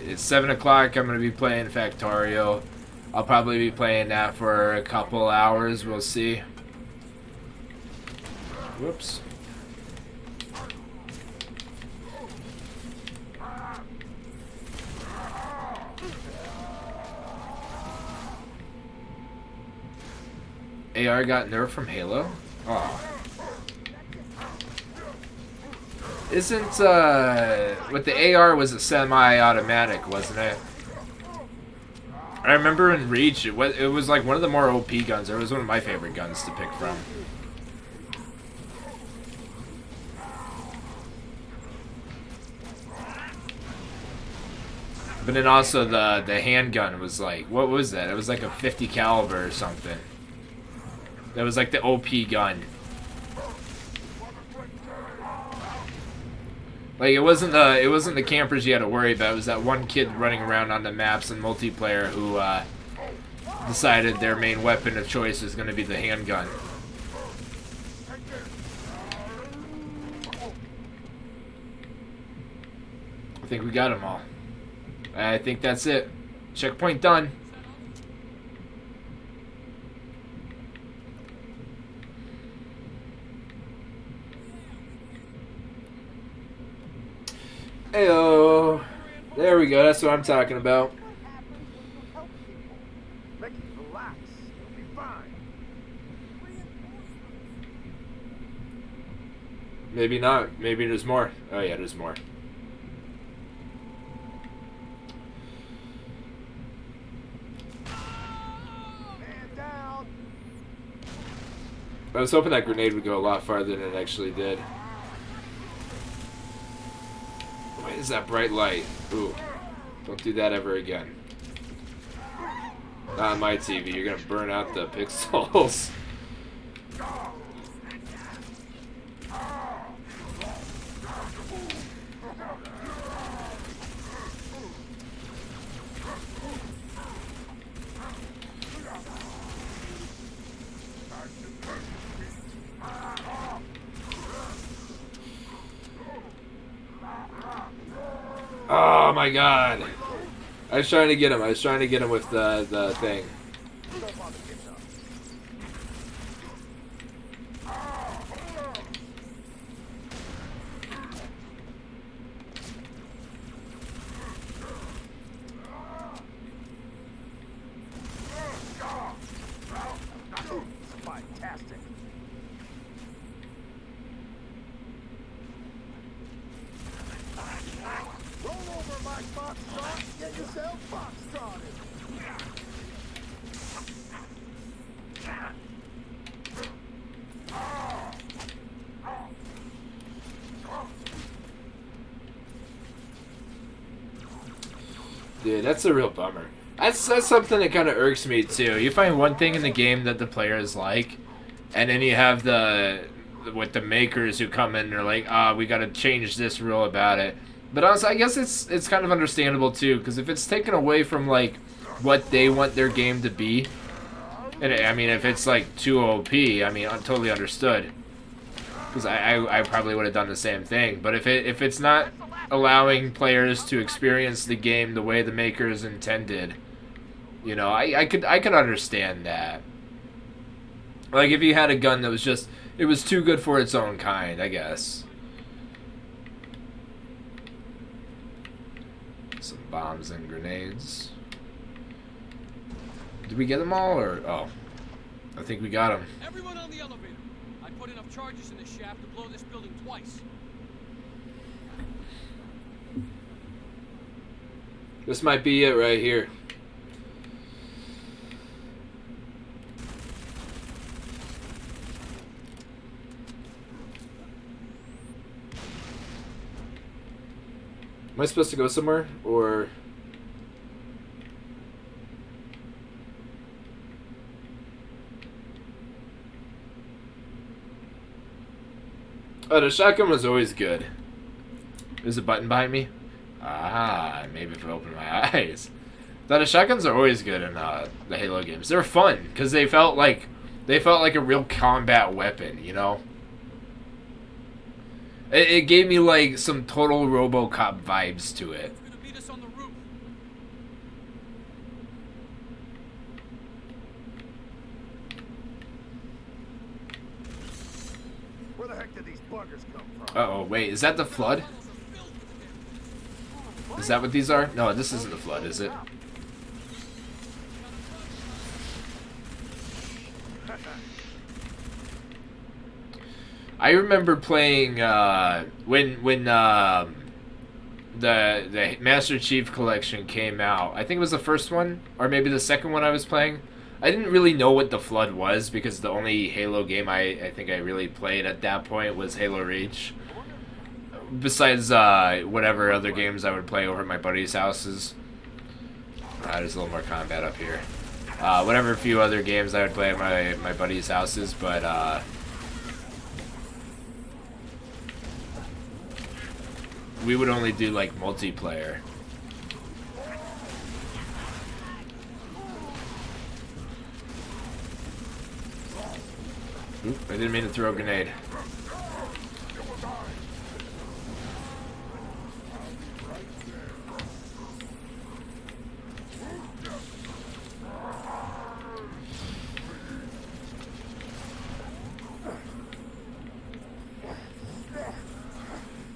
it's 7 o'clock. I'm gonna be playing Factorio. I'll probably be playing that for a couple hours. We'll see. Whoops. AR got nerfed from Halo? Oh. Isn't, with the AR was a semi-automatic, wasn't it? I remember in Reach, it was like one of the more OP guns. It was one of my favorite guns to pick from. But then also the handgun was like, what was that? It was like a 50 caliber or something. That was like the OP gun. Like it wasn't the campers you had to worry about. It was that one kid running around on the maps in multiplayer who decided their main weapon of choice was going to be the handgun. I think we got them all. I think that's it. Checkpoint done. Heyo. There we go. That's what I'm talking about. Mickey, relax. You'll be fine. Maybe not. Maybe there's more. Oh yeah, there's more. Man down. I was hoping that grenade would go a lot farther than it actually did. Why is that bright light? Ooh. Don't do that ever again. Not on my TV. You're gonna burn out the pixels. Oh my god. I was trying to get him. I was trying to get him with the thing. Fantastic. Roll over, my foxtrot. Get yourself foxtrotted. Dude, that's a real bummer. That's something that kind of irks me too. You find one thing in the game that the players like, and then you have the makers who come in and are like, we got to change this rule about it. But honestly, I guess it's kind of understandable too, because if it's taken away from like what they want their game to be, and I mean if it's like too OP, I mean I'm totally understood, because I probably would have done the same thing. But if it's not allowing players to experience the game the way the makers intended, you know, I could understand that. Like if you had a gun that was just, it was too good for its own kind, I guess. Some bombs and grenades. Did we get them all, or oh, I think we got them. Everyone on the elevator. I put enough charges in this shaft to blow this building twice. This might be it right here. Am I supposed to go somewhere, or... Oh, the shotgun was always good. There's a button behind me. Ah, maybe if I open my eyes. The shotguns are always good in the Halo games. They're fun because they felt like a real combat weapon, you know. It gave me like some total RoboCop vibes to it. It's gonna beat us on the roof. Where the heck did these buggers come from? Uh-oh, wait, is that the Flood? Is that what these are? No, this isn't the Flood, is it? I remember playing when the Master Chief Collection came out. I think it was the first one, or maybe the second one I was playing. I didn't really know what the Flood was because the only Halo game I think I really played at that point was Halo Reach. Besides whatever other games I would play over at my buddies' houses. There's a little more combat up here. Whatever few other games I would play at my buddies' houses, but we would only do like multiplayer. Oop, I didn't mean to throw a grenade.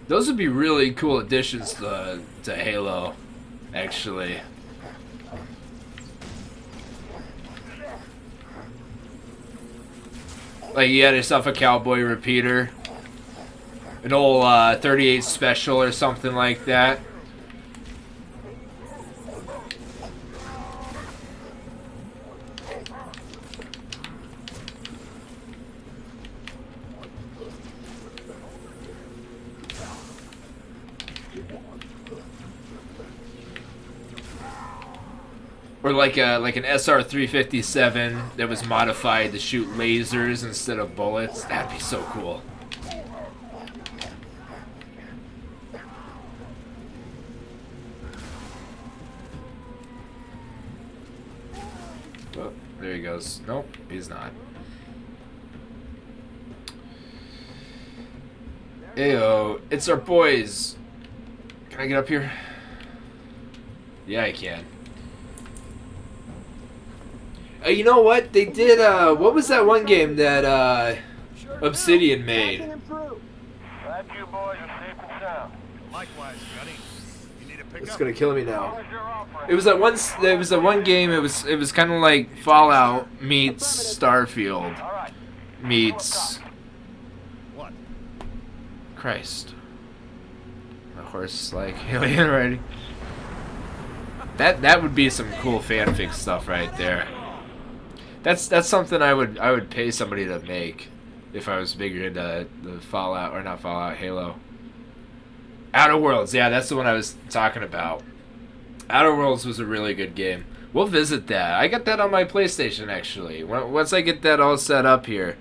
Those would be really cool additions to Halo, actually. Like you had yourself a cowboy repeater, an old 38 special or something like that. Or like an SR-357 that was modified to shoot lasers instead of bullets. That'd be so cool. Oh, there he goes. Nope, he's not. Ayo, it's our boys. Can I get up here? Yeah, I can. You know what? They did, what was that one game that, Obsidian made? Glad you boys are safe and sound. Likewise, Gunny. You need to pick It's up. gonna kill me now. It was that one, there was that one game, it was kind of like Fallout meets Starfield All right. meets... What? Christ. The horse like alien riding. That would be some cool fanfic stuff right there. That's something I would pay somebody to make if I was bigger into the Fallout, or not Fallout, Halo. Outer Worlds, yeah, that's the one I was talking about. Outer Worlds was a really good game. We'll visit that. I got that on my PlayStation actually. Once I get that all set up here,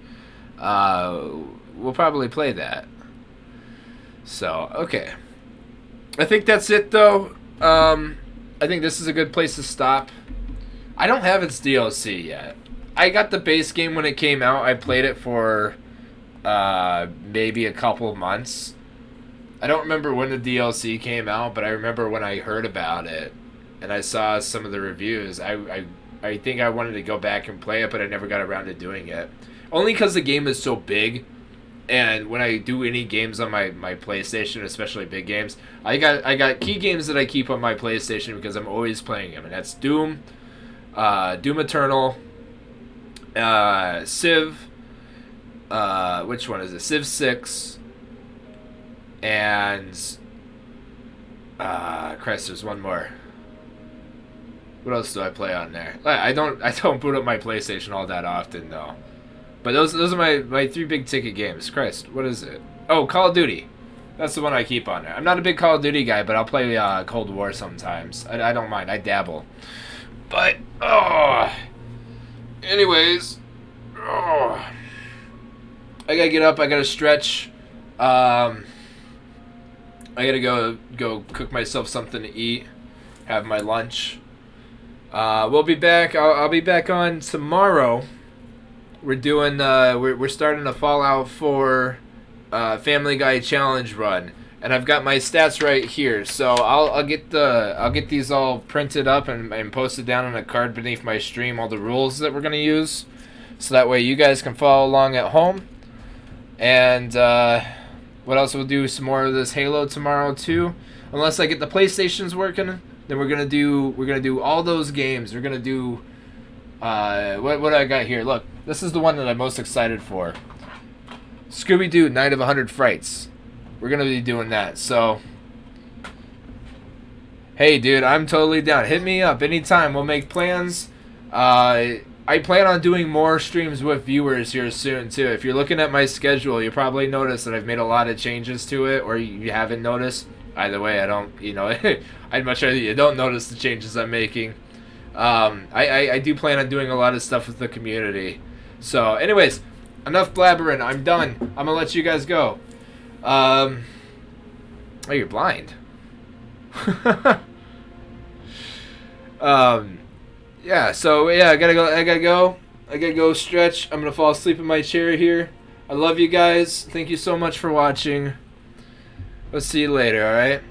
we'll probably play that. So, okay. I think that's it though. I think this is a good place to stop. I don't have its DLC yet. I got the base game when it came out. I played it for maybe a couple of months. I don't remember when the DLC came out, but I remember when I heard about it and I saw some of the reviews. I think I wanted to go back and play it, but I never got around to doing it. Only because the game is so big, and when I do any games on my PlayStation, especially big games, I got key games that I keep on my PlayStation because I'm always playing them, and that's Doom, Doom Eternal, Civ, which one is it? Civ 6. And Christ, there's one more. What else do I play on there? I don't boot up my PlayStation all that often though. But those are my 3 big ticket games. Christ, what is it? Oh, Call of Duty. That's the one I keep on there. I'm not a big Call of Duty guy, but I'll play Cold War sometimes. I don't mind. I dabble. But anyways, I gotta get up. I gotta stretch. I gotta go cook myself something to eat. Have my lunch. We'll be back. I'll be back on tomorrow. We're doing. We're starting a Fallout 4 Family Guy challenge run, and I've got my stats right here. So I'll get these all printed up and posted down on a card beneath my stream. All the rules that we're gonna use, so that way you guys can follow along at home. And what else? We'll do some more of this Halo tomorrow too, unless I get the PlayStations working. Then we're gonna do all those games. We're gonna do what I got here. Look, this is the one that I'm most excited for. Scooby-Doo Night of 100 Frights. We're gonna be doing that. So, hey, dude, I'm totally down. Hit me up anytime. We'll make plans. I plan on doing more streams with viewers here soon too. If you're looking at my schedule, you probably noticed that I've made a lot of changes to it, or you haven't noticed. Either way, I don't, I'd much rather you don't notice the changes I'm making. I do plan on doing a lot of stuff with the community. So, anyways, enough blabbering. I'm done. I'm gonna let you guys go. Oh, you're blind. Yeah. So yeah, I gotta go stretch. I'm gonna fall asleep in my chair here. I love you guys. Thank you so much for watching. Let's see you later, alright?